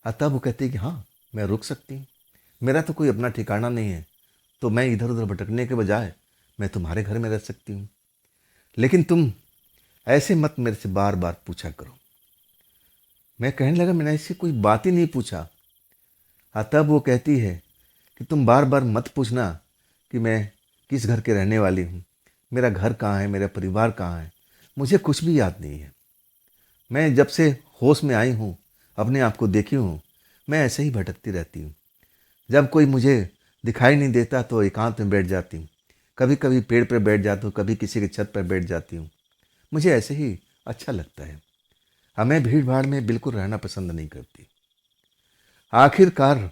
तब वो कहती है कि हाँ, मैं रुक सकती हूँ, मेरा तो कोई अपना ठिकाना नहीं है, तो मैं इधर उधर भटकने के बजाय मैं तुम्हारे घर में रह सकती हूँ। लेकिन तुम ऐसे मत मेरे से बार बार पूछा करो। मैं कहने लगा, मैंने ऐसी कोई बात ही नहीं पूछा। तब वो कहती है कि तुम बार बार मत पूछना कि मैं किस घर के रहने वाली हूँ, मेरा घर कहाँ है, मेरा परिवार कहाँ है, मुझे कुछ भी याद नहीं है। मैं जब से होश में आई हूँ, अपने आप को देखी हूँ, मैं ऐसे ही भटकती रहती हूँ। जब कोई मुझे दिखाई नहीं देता तो एकांत में बैठ जाती हूँ। कभी कभी पेड़ पर बैठ जाती हूँ, कभी किसी की छत पर बैठ जाती हूँ। मुझे ऐसे ही अच्छा लगता है। हमें भीड़ भाड़ में बिल्कुल रहना पसंद नहीं करती। आखिरकार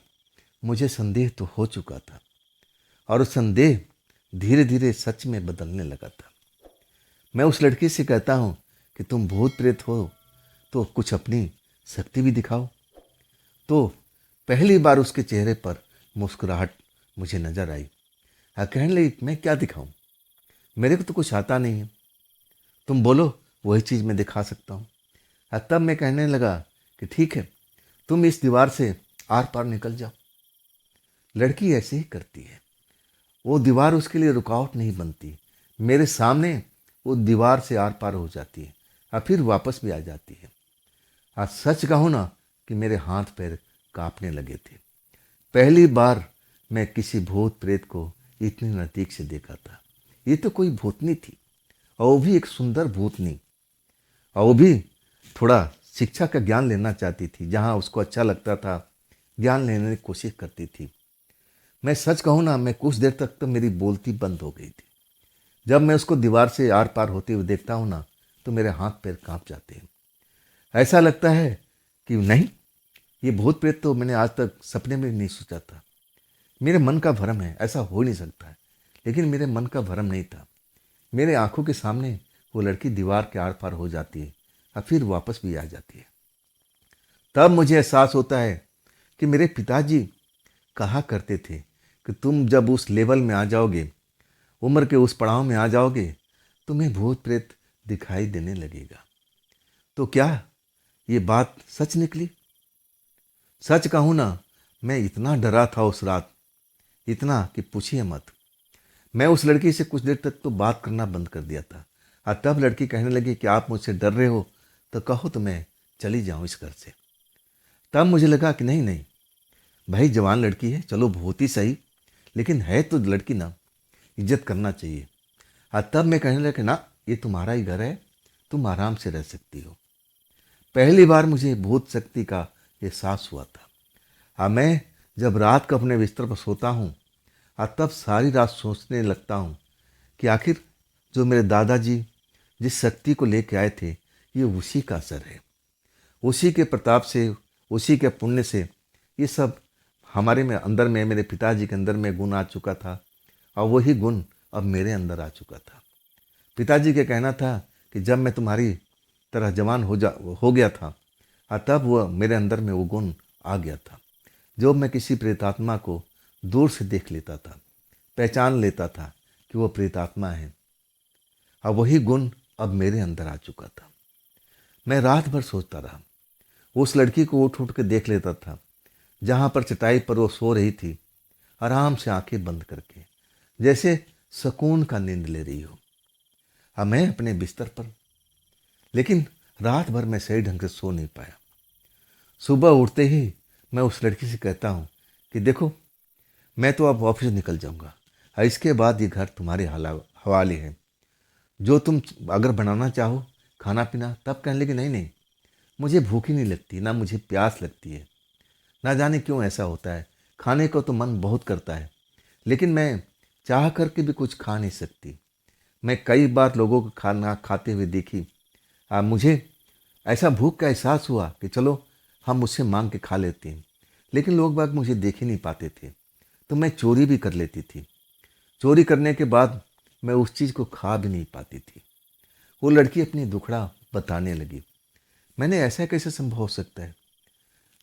मुझे संदेह तो हो चुका था और उस संदेह धीरे धीरे सच में बदलने लगा था। मैं उस लड़की से कहता हूँ कि तुम भूत प्रेत हो तो कुछ अपनी शक्ति भी दिखाओ। तो पहली बार उसके चेहरे पर मुस्कुराहट मुझे नजर आई। कहने लगी, मैं क्या दिखाऊं, मेरे को तो कुछ आता नहीं है, तुम बोलो वही चीज़ मैं दिखा सकता हूँ। तब मैं कहने लगा कि ठीक है, तुम इस दीवार से आर पार निकल जाओ। लड़की ऐसे ही करती है। वो दीवार उसके लिए रुकावट नहीं बनती। मेरे सामने वो दीवार से आर पार हो जाती है और फिर वापस भी आ जाती है। आज सच कहूँ ना कि मेरे हाथ पैर कांपने लगे थे। पहली बार मैं किसी भूत प्रेत को इतने नज़दीक से देखा था। ये तो कोई भूतनी थी, और वो भी एक सुंदर भूतनी, और वो भी थोड़ा शिक्षा का ज्ञान लेना चाहती थी। जहाँ उसको अच्छा लगता था ज्ञान लेने की कोशिश करती थी। मैं सच कहूँ ना, मैं कुछ देर तक तो मेरी बोलती बंद हो गई थी। जब मैं उसको दीवार से आर पार होते हुए देखता हूँ ना, तो मेरे हाथ पैर कांप जाते हैं। ऐसा लगता है कि नहीं, ये भूत प्रेत तो मैंने आज तक सपने में नहीं सोचा था। मेरे मन का भ्रम है, ऐसा हो नहीं सकता है। लेकिन मेरे मन का भ्रम नहीं था। मेरे आंखों के सामने वो लड़की दीवार के आर पार हो जाती है और फिर वापस भी आ जाती है। तब मुझे एहसास होता है कि मेरे पिताजी कहा करते थे कि तुम जब उस लेवल में आ जाओगे, उम्र के उस पड़ाव में आ जाओगे, तुम्हें भूत प्रेत दिखाई देने लगेगा। तो क्या ये बात सच निकली? सच कहूँ ना, मैं इतना डरा था उस रात, इतना कि पूछिए मत। मैं उस लड़की से कुछ देर तक तो बात करना बंद कर दिया था। और तब लड़की कहने लगी कि आप मुझसे डर रहे हो तो कहो तो मैं चली जाऊँ इस घर से। तब मुझे लगा कि नहीं नहीं भाई, जवान लड़की है, चलो बहुत ही सही, लेकिन है तो लड़की ना, इज्जत करना चाहिए। और तब मैं कहने लगा कि ना, ये तुम्हारा ही घर है, तुम आराम से रह सकती हो। पहली बार मुझे भूत शक्ति का एहसास हुआ था। हाँ, मैं जब रात को अपने बिस्तर पर सोता हूँ और तब सारी रात सोचने लगता हूँ कि आखिर जो मेरे दादाजी जिस शक्ति को लेके आए थे, ये उसी का असर है। उसी के प्रताप से, उसी के पुण्य से ये सब हमारे में अंदर में, मेरे पिताजी के अंदर में गुण आ चुका था, और वही गुण अब मेरे अंदर आ चुका था। पिताजी का कहना था कि जब मैं तुम्हारी तरह जवान हो गया था, और तब वह मेरे अंदर में वो गुण आ गया था। जो मैं किसी प्रेतात्मा को दूर से देख लेता था, पहचान लेता था कि वो प्रेतात्मा है, और वही गुण अब मेरे अंदर आ चुका था। मैं रात भर सोचता रहा। उस लड़की को उठ उठ के देख लेता था, जहाँ पर चटाई पर वो सो रही थी, आराम से आंखें बंद करके, जैसे सुकून का नींद ले रही हो। अब मैं अपने बिस्तर पर, लेकिन रात भर मैं सही ढंग से सो नहीं पाया। सुबह उठते ही मैं उस लड़की से कहता हूँ कि देखो, मैं तो अब ऑफिस निकल जाऊँगा और इसके बाद ये घर तुम्हारे हवाले है। जो तुम अगर बनाना चाहो खाना पीना, तब कहने लगी नहीं नहीं, मुझे भूख ही नहीं लगती, ना मुझे प्यास लगती है। ना जाने क्यों ऐसा होता है, खाने को तो मन बहुत करता है, लेकिन मैं चाह करके भी कुछ खा नहीं सकती। मैं कई बार लोगों को खाना खाते हुए देखी। मुझे ऐसा भूख का एहसास हुआ कि चलो हम मुझसे मांग के खा लेते हैं, लेकिन लोग बाग मुझे देख ही नहीं पाते थे, तो मैं चोरी भी कर लेती थी। चोरी करने के बाद मैं उस चीज़ को खा भी नहीं पाती थी। वो लड़की अपनी दुखड़ा बताने लगी। मैंने ऐसा कैसे संभव हो सकता है?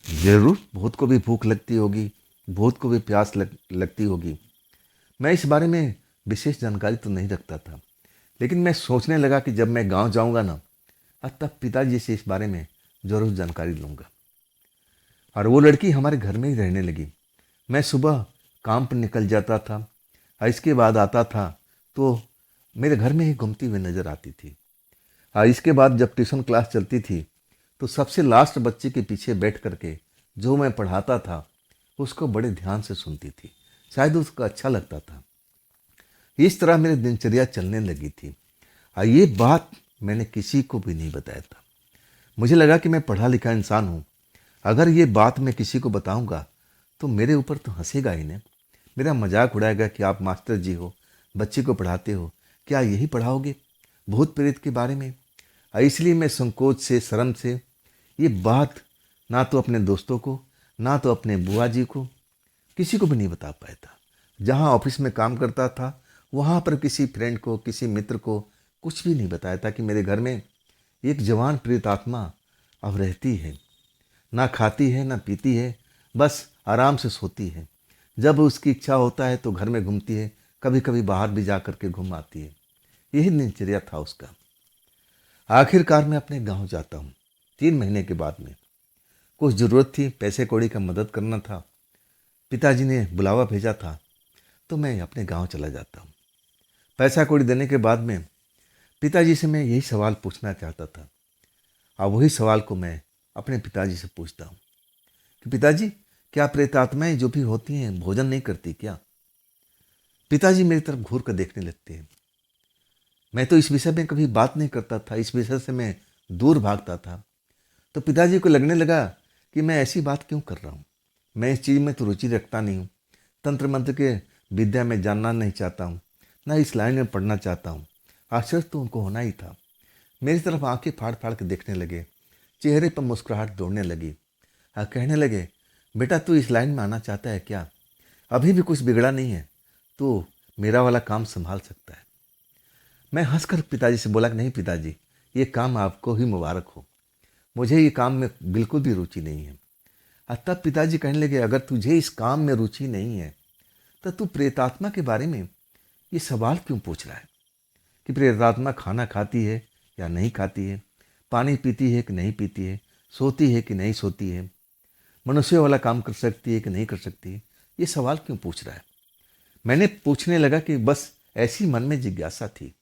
जरूर बहुत को भी भूख लगती होगी, बहुत को भी प्यास लगती होगी। मैं इस बारे में विशेष जानकारी तो नहीं रखता था, लेकिन मैं सोचने लगा कि जब मैं गांव जाऊंगा ना, तब पिताजी से इस बारे में जरूर जानकारी लूँगा। और वो लड़की हमारे घर में ही रहने लगी। मैं सुबह काम पर निकल जाता था और इसके बाद आता था तो मेरे घर में ही घूमती हुई नजर आती थी। और इसके बाद जब ट्यूशन क्लास चलती थी तो सबसे लास्ट बच्चे के पीछे बैठ करके जो मैं पढ़ाता था उसको बड़े ध्यान से सुनती थी। शायद उसको अच्छा लगता था। इस तरह मेरी दिनचर्या चलने लगी थी और ये बात मैंने किसी को भी नहीं बताया था। मुझे लगा कि मैं पढ़ा लिखा इंसान हूँ, अगर ये बात मैं किसी को बताऊंगा तो मेरे ऊपर तो हंसेगा ही ना, मेरा मजाक उड़ाएगा कि आप मास्टर जी हो, बच्चे को पढ़ाते हो, क्या यही पढ़ाओगे भूत प्रेत के बारे में? इसलिए मैं संकोच से, शर्म से ये बात ना तो अपने दोस्तों को, ना तो अपने बुआ जी को, किसी को भी नहीं बता पाया था। जहाँ ऑफिस में काम करता था वहाँ पर किसी फ्रेंड को, किसी मित्र को कुछ भी नहीं बताया था कि मेरे घर में एक जवान प्रेत आत्मा अब रहती है। ना खाती है, ना पीती है, बस आराम से सोती है। जब उसकी इच्छा होता है तो घर में घूमती है, कभी कभी बाहर भी जा कर के घूम आती है। यही दिनचर्या था उसका। आखिरकार मैं अपने गांव जाता हूँ 3 महीने के बाद में। कुछ ज़रूरत थी, पैसे कौड़ी का मदद करना था, पिताजी ने बुलावा भेजा था, तो मैं अपने गांव चला जाता हूँ। पैसा कौड़ी देने के बाद में पिताजी से मैं यही सवाल पूछना चाहता था, और वही सवाल को मैं अपने पिताजी से पूछता हूँ कि पिताजी, क्या प्रेत आत्माएं जो भी होती हैं भोजन नहीं करती क्या? पिताजी मेरी तरफ घूर कर देखने लगते हैं। मैं तो इस विषय में कभी बात नहीं करता था, इस विषय से मैं दूर भागता था। तो पिताजी को लगने लगा कि मैं ऐसी बात क्यों कर रहा हूँ, मैं इस चीज़ में तो रुचि रखता नहीं हूँ, तंत्र मंत्र के विद्या में जानना नहीं चाहता हूँ, ना इस लाइन में पढ़ना चाहता हूँ। आश्चर्य तो उनको होना ही था। मेरी तरफ आंखें फाड़ फाड़ के देखने लगे, चेहरे पर मुस्कुराहट दौड़ने लगी और कहने लगे, बेटा तू इस लाइन में आना चाहता है क्या? अभी भी कुछ बिगड़ा नहीं है, तो मेरा वाला काम संभाल सकता है। मैं हंसकर पिताजी से बोला कि नहीं पिताजी, ये काम आपको ही मुबारक हो, मुझे ये काम में बिल्कुल भी रुचि नहीं है। तब पिताजी कहने लगे, अगर तुझे इस काम में रुचि नहीं है तो तू प्रेतात्मा के बारे में ये सवाल क्यों पूछ रहा है कि प्रेतात्मा खाना खाती है या नहीं खाती है, पानी पीती है कि नहीं पीती है, सोती है कि नहीं सोती है, मनुष्य वाला काम कर सकती है कि नहीं कर सकती है, ये सवाल क्यों पूछ रहा है? मैंने पूछने लगा कि बस ऐसी मन में जिज्ञासा थी,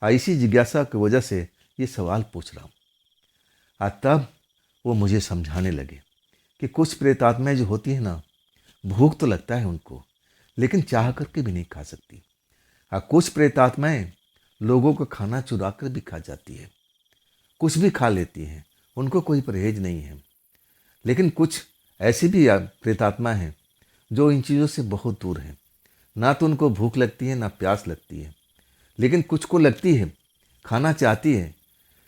इसी जिज्ञासा की वजह से ये सवाल पूछ रहा हूँ। तब वो मुझे समझाने लगे कि कुछ प्रेतात्माएं जो होती है ना, भूख तो लगता है उनको, लेकिन चाह करके भी नहीं खा सकती। कुछ प्रेतात्माएं लोगों को खाना चुरा कर भी खा जाती है, कुछ भी खा लेती हैं, उनको कोई परहेज नहीं है। लेकिन कुछ ऐसी भी प्रेतात्मा हैं जो इन चीज़ों से बहुत दूर हैं, ना तो उनको भूख लगती है ना प्यास लगती है, लेकिन कुछ को लगती है, खाना चाहती है,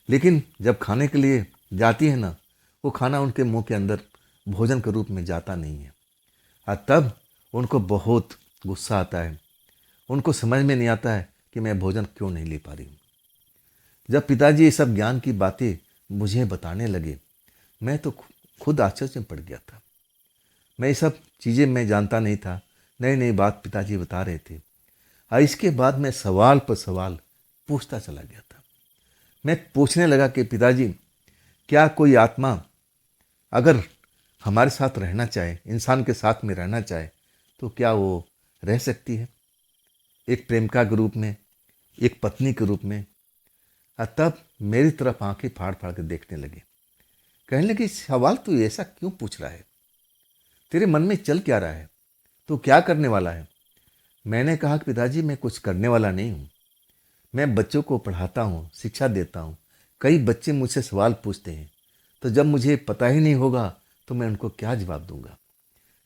लेकिन जब खाने के लिए जाती है ना, वो खाना उनके मुंह के अंदर भोजन के रूप में जाता नहीं है। तब उनको बहुत गुस्सा आता है, उनको समझ में नहीं आता है कि मैं भोजन क्यों नहीं ले पा रही हूँ। जब पिताजी ये सब ज्ञान की बातें मुझे बताने लगे, मैं तो खुद आश्चर्य में पड़ गया था। मैं ये सब चीज़ें मैं जानता नहीं था, नई नई बात पिताजी बता रहे थे। इसके बाद मैं सवाल पर सवाल पूछता चला गया था। मैं पूछने लगा कि पिताजी, क्या कोई आत्मा अगर हमारे साथ रहना चाहे, इंसान के साथ में रहना चाहे, तो क्या वो रह सकती है? एक प्रेमिका के रूप में, एक पत्नी के रूप में। और तब मेरी तरफ आंखें फाड़ फाड़ कर देखने लगे। कहने लगे, सवाल तू ऐसा क्यों पूछ रहा है? तेरे मन में चल क्या रहा है? तू क्या करने वाला है? मैंने कहा कि पिताजी, मैं कुछ करने वाला नहीं हूँ। मैं बच्चों को पढ़ाता हूँ, शिक्षा देता हूँ। कई बच्चे मुझसे सवाल पूछते हैं, तो जब मुझे पता ही नहीं होगा तो मैं उनको क्या जवाब दूंगा।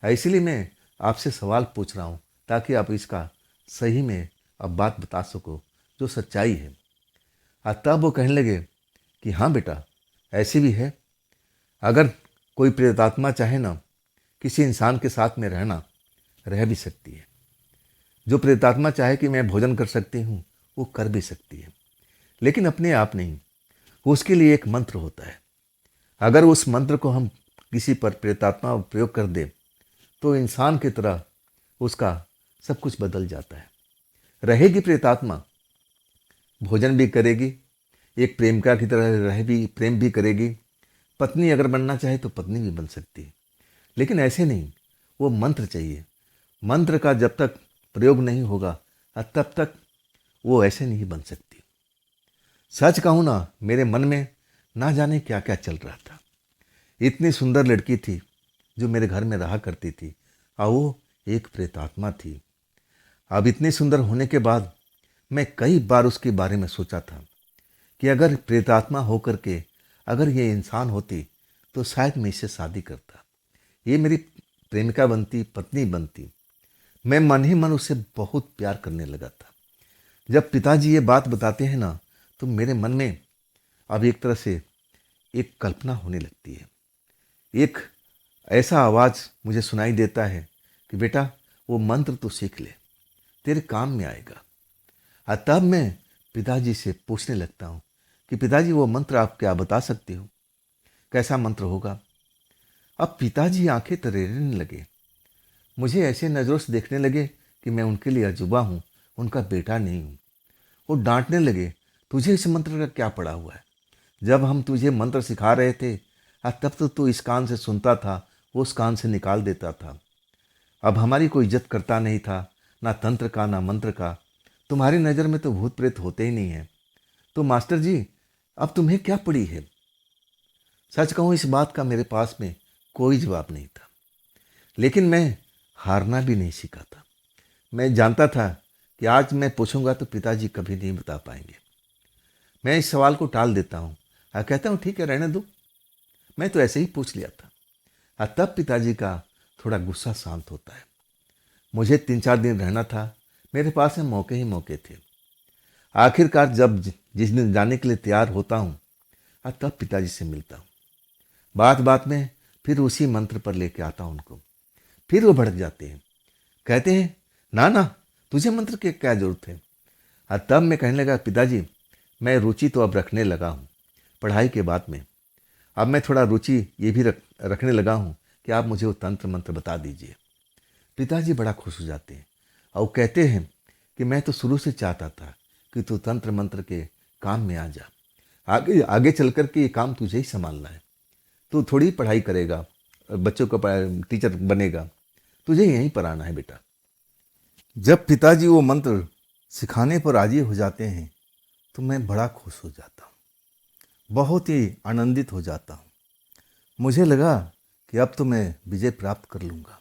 इसलिए मैं आपसे सवाल पूछ रहा हूँ, ताकि आप इसका सही में अब बात बता सको, जो सच्चाई है। और तब वो कहने लगे कि हाँ बेटा, ऐसी भी है। अगर कोई प्रेतात्मा चाहे ना किसी इंसान के साथ में रहना, रह भी सकती है। जो प्रेतात्मा चाहे कि मैं भोजन कर सकती हूँ, वो कर भी सकती है, लेकिन अपने आप नहीं। उसके लिए एक मंत्र होता है। अगर उस मंत्र को हम किसी पर प्रेतात्मा प्रयोग कर दे, तो इंसान की तरह उसका सब कुछ बदल जाता है। रहेगी प्रेतात्मा, भोजन भी करेगी, एक प्रेमिका की तरह रह भी प्रेम भी करेगी। पत्नी अगर बनना चाहे तो पत्नी भी बन सकती है, लेकिन ऐसे नहीं। वो मंत्र चाहिए। मंत्र का जब तक प्रयोग नहीं होगा, तब तक वो ऐसे नहीं बन सकती। सच कहूँ ना, मेरे मन में ना जाने क्या क्या चल रहा था। इतनी सुंदर लड़की थी जो मेरे घर में रहा करती थी, और वो एक प्रेतात्मा थी। अब इतनी सुंदर होने के बाद मैं कई बार उसके बारे में सोचा था कि अगर प्रेतात्मा होकर के अगर ये इंसान होती, तो शायद मैं इससे शादी करता। ये मेरी प्रेमिका बनती, पत्नी बनती। मैं मन ही मन उससे बहुत प्यार करने लगा था। जब पिताजी ये बात बताते हैं ना, तो मेरे मन में अब एक तरह से एक कल्पना होने लगती है। एक ऐसा आवाज़ मुझे सुनाई देता है कि बेटा, वो मंत्र तो सीख ले, तेरे काम में आएगा। और तब मैं पिताजी से पूछने लगता हूँ कि पिताजी, वो मंत्र आप क्या बता सकते हो? कैसा मंत्र होगा? अब पिताजी आंखें तरेरने लगे। मुझे ऐसे नज़रों से देखने लगे कि मैं उनके लिए अजूबा हूँ, उनका बेटा नहीं हूँ। वो डांटने लगे, तुझे इस मंत्र का क्या पड़ा हुआ है? जब हम तुझे मंत्र सिखा रहे थे, तब तो तू इस कान से सुनता था, वो उस कान से निकाल देता था। अब हमारी कोई इज्जत करता नहीं था, ना तंत्र का ना मंत्र का। तुम्हारी नज़र में तो भूत प्रेत होते ही नहीं हैं। तो मास्टर जी, अब तुम्हें क्या पड़ी है? सच कहूँ, इस बात का मेरे पास में कोई जवाब नहीं था, लेकिन मैं हारना भी नहीं सीखा था। मैं जानता था कि आज मैं पूछूंगा तो पिताजी कभी नहीं बता पाएंगे। मैं इस सवाल को टाल देता हूँ और कहता हूँ, ठीक है, रहने दो, मैं तो ऐसे ही पूछ लिया था। और तब पिताजी का थोड़ा गुस्सा शांत होता है। मुझे 3-4 दिन रहना था, मेरे पास में मौके ही मौके थे। आखिरकार जब जिस दिन जाने के लिए तैयार होता हूँ, तब पिताजी से मिलता हूँ। बात बात में फिर उसी मंत्र पर लेके आता हूँ उनको। फिर वो भड़क जाते हैं, कहते हैं, ना ना, तुझे मंत्र की क्या जरूरत है? और तब मैं कहने लगा, पिताजी, मैं रुचि तो अब रखने लगा हूँ पढ़ाई के बाद में। अब मैं थोड़ा रुचि ये भी रखने लगा हूँ कि आप मुझे वो तंत्र मंत्र बता दीजिए। पिताजी बड़ा खुश हो जाते हैं और वो कहते हैं कि मैं तो शुरू से चाहता था कि तू तंत्र मंत्र के काम में आ जा। आगे आगे चल कर के ये काम तुझे ही संभालना है। तू थोड़ी पढ़ाई करेगा, बच्चों का टीचर बनेगा, तुझे यहीं पर आना है बेटा। जब पिताजी वो मंत्र सिखाने पर राजी हो जाते हैं, तो मैं बड़ा खुश हो जाता हूँ, बहुत ही आनंदित हो जाता हूँ। मुझे लगा कि अब तो मैं विजय प्राप्त कर लूँगा।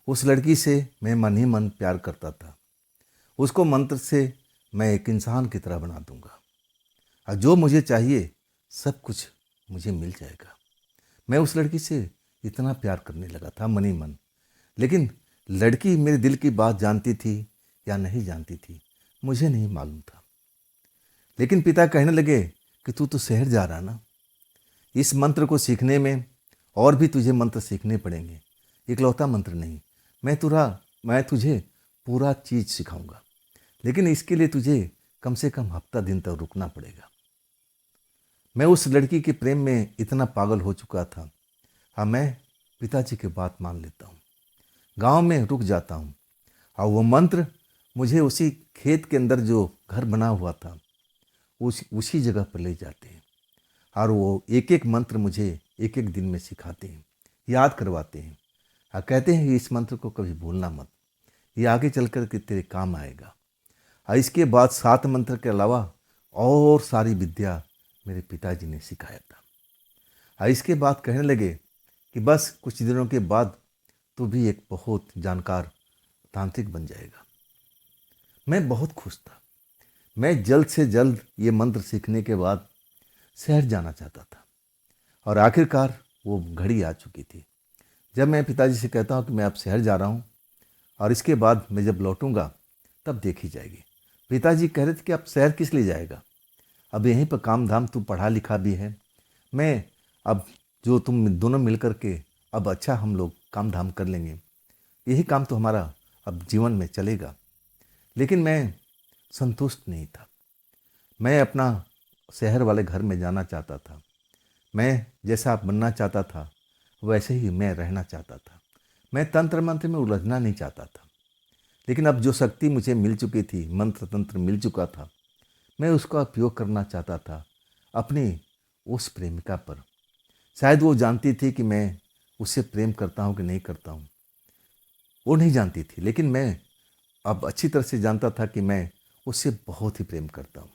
उस लड़की से मैं मन ही मन प्यार करता था। उसको मंत्र से मैं एक इंसान की तरह बना दूंगा, और जो मुझे चाहिए सब कुछ मुझे मिल जाएगा। मैं उस लड़की से इतना प्यार करने लगा था मन ही मन। लेकिन लड़की मेरे दिल की बात जानती थी या नहीं जानती थी, मुझे नहीं मालूम था। लेकिन पिता कहने लगे कि तू तो शहर जा रहा ना, इस मंत्र को सीखने में और भी तुझे मंत्र सीखने पड़ेंगे, इकलौता मंत्र नहीं। मैं तुझे पूरा चीज़ सिखाऊंगा, लेकिन इसके लिए तुझे कम से कम हफ्ता दिन तक रुकना पड़ेगा। मैं उस लड़की के प्रेम में इतना पागल हो चुका था। हाँ, मैं पिताजी की बात मान लेता हूँ, गांव में रुक जाता हूँ, और वो मंत्र मुझे उसी खेत के अंदर जो घर बना हुआ था उसी जगह पर ले जाते हैं, और वो एक एक मंत्र मुझे एक एक दिन में सिखाते हैं, याद करवाते हैं, और कहते हैं कि इस मंत्र को कभी भूलना मत, ये आगे चल कर के तेरे काम आएगा। और इसके बाद 7 मंत्र के अलावा और सारी विद्या मेरे पिताजी ने सिखाया था। और इसके बाद कहने लगे कि बस कुछ दिनों के बाद तू भी एक बहुत जानकार तांत्रिक बन जाएगा। मैं बहुत खुश था। मैं जल्द से जल्द ये मंत्र सीखने के बाद शहर जाना चाहता था और आखिरकार वो घड़ी आ चुकी थी जब मैं पिताजी से कहता हूँ कि मैं अब शहर जा रहा हूँ और इसके बाद मैं जब लौटूंगा तब देखी जाएगी। पिताजी कह रहे थे कि अब शहर किस लिए जाएगा, अब यहीं पर काम धाम, तू पढ़ा लिखा भी है, मैं अब जो तुम दोनों मिल कर के अब अच्छा हम लोग काम धाम कर लेंगे, यही काम तो हमारा अब जीवन में चलेगा। लेकिन मैं संतुष्ट नहीं था। मैं अपना शहर वाले घर में जाना चाहता था। मैं जैसा बनना चाहता था वैसे ही मैं रहना चाहता था। मैं तंत्र मंत्र में उलझना नहीं चाहता था। लेकिन अब जो शक्ति मुझे मिल चुकी थी, मंत्र तंत्र मिल चुका था, मैं उसका उपयोग करना चाहता था अपनी उस प्रेमिका पर। शायद वो जानती थी कि मैं उससे प्रेम करता हूँ कि नहीं करता हूँ, वो नहीं जानती थी, लेकिन मैं अब अच्छी तरह से जानता था कि मैं उससे बहुत ही प्रेम करता हूँ।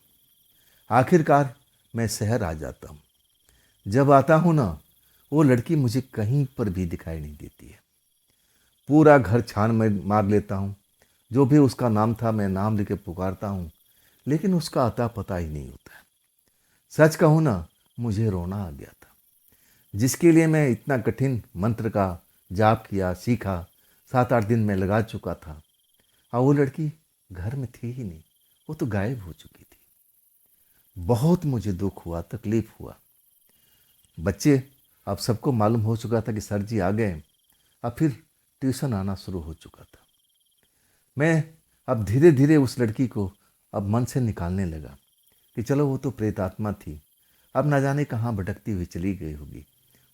आखिरकार मैं शहर आ जाता हूँ। जब आता हूँ ना, वो लड़की मुझे कहीं पर भी दिखाई नहीं देती है। पूरा घर छान में मार लेता हूँ। जो भी उसका नाम था मैं नाम लेके पुकारता हूँ, लेकिन उसका अता पता ही नहीं होता है। सच कहूँ ना, मुझे रोना आ गया था। जिसके लिए मैं इतना कठिन मंत्र का जाप किया, सीखा, 7-8 दिन में लगा चुका था, और वो लड़की घर में थी ही नहीं, वो तो गायब हो चुकी थी। बहुत मुझे दुख हुआ, तकलीफ हुआ। बच्चे, अब सबको मालूम हो चुका था कि सर जी आ गए। अब फिर ट्यूशन आना शुरू हो चुका था। मैं अब धीरे धीरे उस लड़की को अब मन से निकालने लगा कि चलो वो तो प्रेतात्मा थी, अब ना जाने कहाँ भटकती हुई चली गई होगी।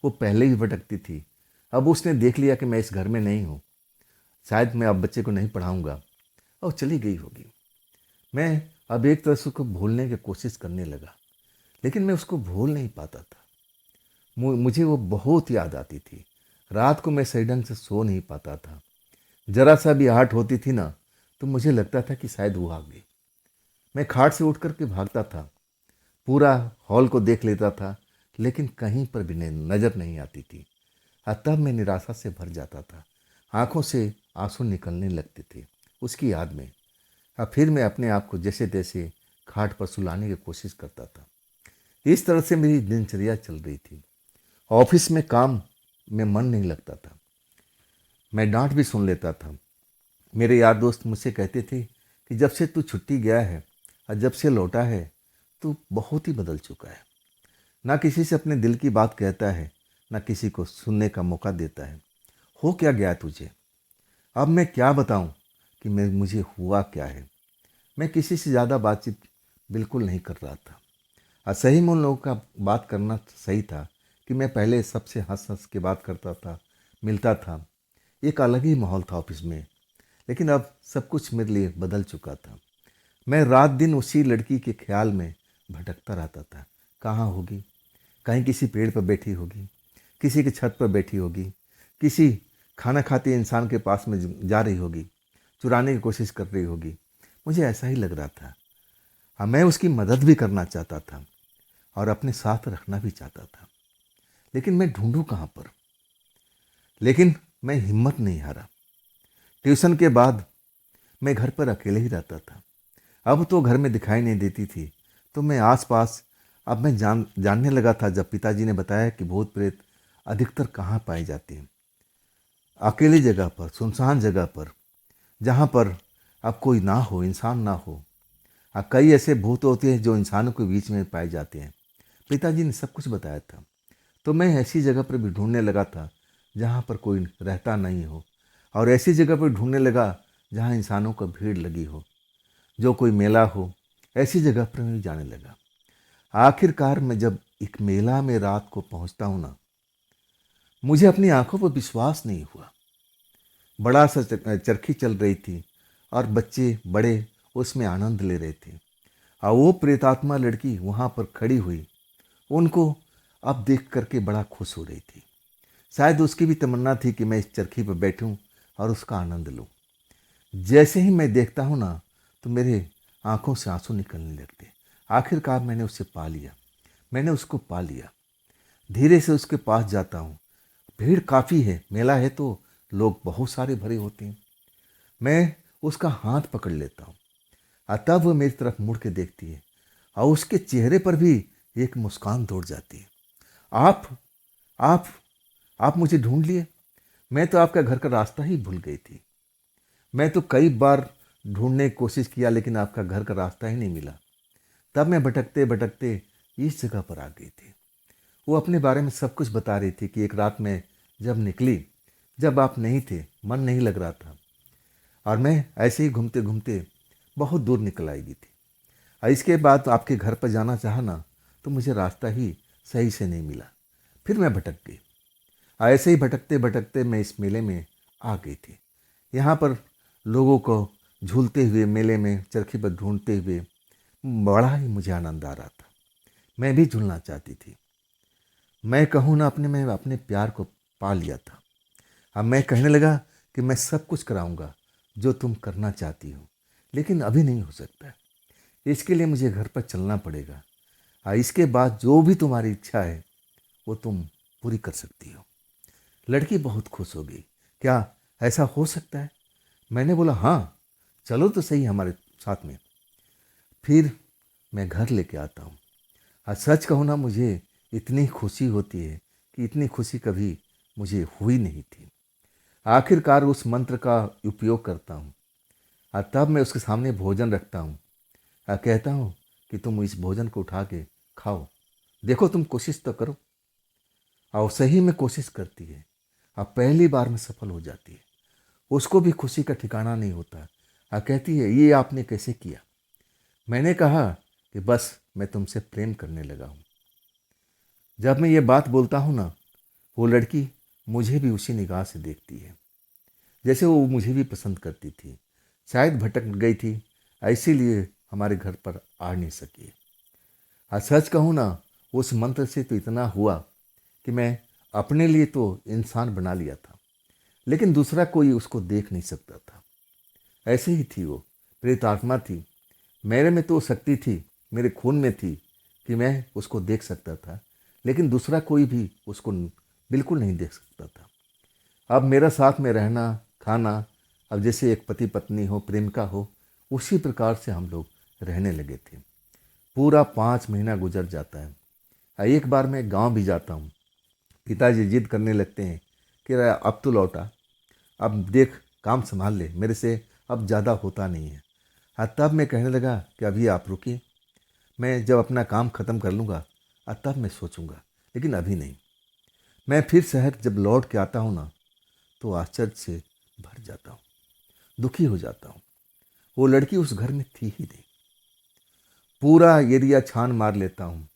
वो पहले ही भटकती थी, अब उसने देख लिया कि मैं इस घर में नहीं हूँ, शायद मैं अब बच्चे को नहीं पढ़ाऊँगा, और चली गई होगी। मैं अब एक तरह से उसको भूलने की कोशिश करने लगा, लेकिन मैं उसको भूल नहीं पाता था। मुझे वो बहुत याद आती थी। रात को मैं सही ढंग से सो नहीं पाता था। जरा सा भी आहट होती थी ना, तो मुझे लगता था कि शायद वो आ गई। मैं खाट से उठ कर के भागता था, पूरा हॉल को देख लेता था, लेकिन कहीं पर भी नज़र नहीं आती थी। तब मैं निराशा से भर जाता था। आंखों से आंसू निकलने लगते थे उसकी याद में। फिर मैं अपने आप को जैसे तैसे खाट पर सुलाने की कोशिश करता था। इस तरह से मेरी दिनचर्या चल रही थी। ऑफिस में काम में मन नहीं लगता था। मैं डांट भी सुन लेता था। मेरे यार दोस्त मुझसे कहते थे कि जब से तू छुट्टी गया है और जब से लौटा है, तू बहुत ही बदल चुका है। ना किसी से अपने दिल की बात कहता है, ना किसी को सुनने का मौका देता है। हो क्या गया तुझे? अब मैं क्या बताऊं कि मुझे हुआ क्या है। मैं किसी से ज़्यादा बातचीत बिल्कुल नहीं कर रहा था। और सही में उन लोगों का बात करना सही था कि मैं पहले सबसे हंस हंस के बात करता था, मिलता था, एक अलग ही माहौल था ऑफिस में। लेकिन अब सब कुछ मेरे लिए बदल चुका था। मैं रात दिन उसी लड़की के ख्याल में भटकता रहता था। कहाँ होगी? कहीं किसी पेड़ पर बैठी होगी, किसी की छत पर बैठी होगी, किसी खाना खाते इंसान के पास में जा रही होगी, चुराने की कोशिश कर रही होगी। मुझे ऐसा ही लग रहा था। हाँ, मैं उसकी मदद भी करना चाहता था और अपने साथ रखना भी चाहता था, लेकिन मैं ढूंढूं कहाँ पर। लेकिन मैं हिम्मत नहीं हारा। ट्यूशन के बाद मैं घर पर अकेले ही रहता था। अब तो घर में दिखाई नहीं देती थी, तो मैं आसपास अब मैं जानने लगा था जब पिताजी ने बताया कि भूत प्रेत अधिकतर कहाँ पाए जाते हैं। अकेली जगह पर, सुनसान जगह पर, जहाँ पर अब कोई ना हो, इंसान ना हो। कई ऐसे भूत होते हैं जो इंसानों के बीच में पाए जाते हैं। पिताजी ने सब कुछ बताया था। तो मैं ऐसी जगह पर भी ढूंढने लगा था जहाँ पर कोई रहता नहीं हो, और ऐसी जगह पर ढूंढने लगा जहाँ इंसानों का भीड़ लगी हो, जो कोई मेला हो, ऐसी जगह पर मैं जाने लगा। आखिरकार मैं जब एक मेला में रात को पहुंचता हूँ ना, मुझे अपनी आंखों पर विश्वास नहीं हुआ। बड़ा सा चरखी चल रही थी और बच्चे बड़े उसमें आनंद ले रहे थे, और वो प्रेतात्मा लड़की वहाँ पर खड़ी हुई उनको अब देख करके बड़ा खुश हो रही थी। शायद उसकी भी तमन्ना थी कि मैं इस चरखी पर बैठूं और उसका आनंद लूं। जैसे ही मैं देखता हूं ना, तो मेरे आंखों से आंसू निकलने लगते। आखिरकार मैंने उसे पा लिया, मैंने उसको पा लिया। धीरे से उसके पास जाता हूँ। भीड़ काफ़ी है, मेला है तो लोग बहुत सारे भरे होते हैं। मैं उसका हाथ पकड़ लेता हूँ और तब वो मेरी तरफ मुड़ के देखती है और उसके चेहरे पर भी एक मुस्कान दौड़ जाती है। आप आप आप मुझे ढूंढ लिए। मैं तो आपका घर का रास्ता ही भूल गई थी। मैं तो कई बार ढूंढने की कोशिश किया लेकिन आपका घर का रास्ता ही नहीं मिला। तब मैं भटकते भटकते इस जगह पर आ गई थी। वो अपने बारे में सब कुछ बता रही थी कि एक रात में जब निकली, जब आप नहीं थे, मन नहीं लग रहा था और मैं ऐसे ही घूमते घूमते बहुत दूर निकल आई थी। और इसके बाद आपके घर पर जाना चाहा ना तो मुझे रास्ता ही सही से नहीं मिला। फिर मैं भटक गई। और ऐसे ही भटकते भटकते मैं इस मेले में आ गई थी। यहाँ पर लोगों को झूलते हुए मेले में चरखी पर ढूंढते हुए बड़ा ही मुझे आनंद आ रहा था। मैं भी झूलना चाहती थी। मैं कहूँ ना, अपने में अपने प्यार को पा लिया था। अब मैं कहने लगा कि मैं सब कुछ कराऊंगा जो तुम करना चाहती हो, लेकिन अभी नहीं हो सकता। इसके लिए मुझे घर पर चलना पड़ेगा और इसके बाद जो भी तुम्हारी इच्छा है वो तुम पूरी कर सकती हो। लड़की बहुत खुश हो गई। क्या ऐसा हो सकता है? मैंने बोला हाँ, चलो तो सही हमारे साथ में। फिर मैं घर लेके आता हूँ और सच कहूँ ना, मुझे इतनी खुशी होती है कि इतनी खुशी कभी मुझे हुई नहीं थी। आखिरकार उस मंत्र का उपयोग करता हूँ और तब मैं उसके सामने भोजन रखता हूँ और कहता हूँ कि तुम इस भोजन को उठा के खाओ, देखो तुम कोशिश तो करो। और सही में कोशिश करती है और पहली बार में सफल हो जाती है। उसको भी खुशी का ठिकाना नहीं होता और कहती है ये आपने कैसे किया? मैंने कहा कि बस मैं तुमसे प्रेम करने लगा हूँ। जब मैं ये बात बोलता हूँ ना, वो लड़की मुझे भी उसी निगाह से देखती है जैसे वो मुझे भी पसंद करती थी। शायद भटक गई थी, इसीलिए हमारे घर पर आ नहीं सकी। और सच कहूँ ना, उस मंत्र से तो इतना हुआ कि मैं अपने लिए तो इंसान बना लिया था, लेकिन दूसरा कोई उसको देख नहीं सकता था। ऐसे ही थी वो, प्रेतात्मा थी। मेरे में तो शक्ति थी, मेरे खून में थी कि मैं उसको देख सकता था, लेकिन दूसरा कोई भी उसको बिल्कुल नहीं देख सकता था। अब मेरा साथ में रहना, खाना, अब जैसे एक पति पत्नी हो, प्रेम का हो, उसी प्रकार से हम लोग रहने लगे थे। पूरा 5 महीना गुजर जाता है और एक बार मैं गांव भी जाता हूँ। पिताजी जिद करने लगते हैं कि अब तो लौटा, अब देख काम संभाल ले, मेरे से अब ज़्यादा होता नहीं है। हाँ, तब मैं कहने लगा कि अभी आप रुकिए, मैं जब अपना काम ख़त्म कर लूँगा तब मैं सोचूंगा, लेकिन अभी नहीं। मैं फिर शहर जब लौट के आता हूँ ना तो आश्चर्य से भर जाता हूँ, दुखी हो जाता हूँ। वो लड़की उस घर में थी ही नहीं। पूरा एरिया छान मार लेता हूँ,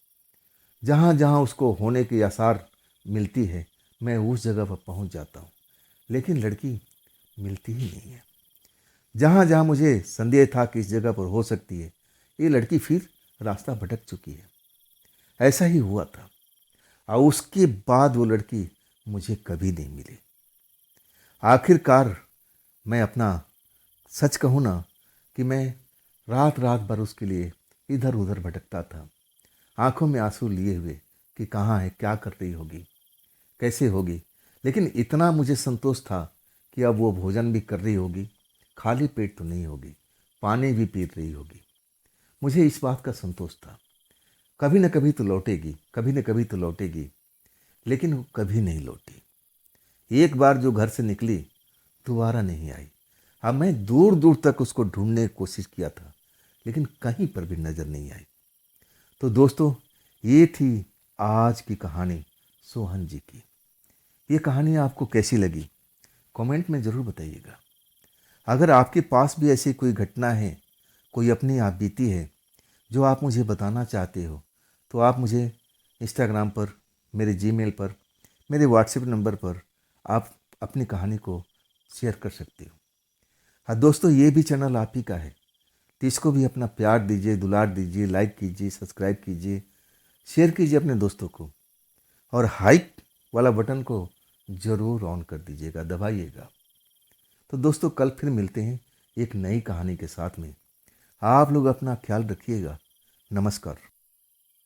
जहाँ जहाँ उसको होने के आसार मिलती है मैं उस जगह पर पहुँच जाता हूँ, लेकिन लड़की मिलती ही नहीं है। जहाँ जहाँ मुझे संदेह था कि इस जगह पर हो सकती है, ये लड़की फिर रास्ता भटक चुकी है। ऐसा ही हुआ था और उसके बाद वो लड़की मुझे कभी नहीं मिली। आखिरकार मैं अपना सच कहूँ ना कि मैं रात रात भर उसके लिए इधर उधर भटकता था, आंखों में आंसू लिए हुए कि कहाँ है, क्या कर रही होगी, कैसे होगी। लेकिन इतना मुझे संतोष था कि अब वो भोजन भी कर रही होगी, खाली पेट तो नहीं होगी, पानी भी पी रही होगी। मुझे इस बात का संतोष था। कभी न कभी तो लौटेगी, कभी न कभी तो लौटेगी, लेकिन वो कभी नहीं लौटी। एक बार जो घर से निकली दोबारा नहीं आई। अब मैं दूर दूर तक उसको ढूंढने की कोशिश किया था, लेकिन कहीं पर भी नज़र नहीं आई। तो दोस्तों, ये थी आज की कहानी सोहन जी की। ये कहानी आपको कैसी लगी कमेंट में ज़रूर बताइएगा। अगर आपके पास भी ऐसी कोई घटना है, कोई अपनी आप बीती है जो आप मुझे बताना चाहते हो, तो आप मुझे इंस्टाग्राम पर, मेरे जीमेल पर, मेरे व्हाट्सएप नंबर पर आप अपनी कहानी को शेयर कर सकते हो। हाँ दोस्तों, ये भी चैनल आप ही का है, तो इसको भी अपना प्यार दीजिए, दुलार दीजिए, लाइक कीजिए, सब्सक्राइब कीजिए, शेयर कीजिए अपने दोस्तों को, और हाइक वाला बटन को ज़रूर ऑन कर दीजिएगा, दबाइएगा। तो दोस्तों, कल फिर मिलते हैं एक नई कहानी के साथ में। आप लोग अपना ख्याल रखिएगा। नमस्कार।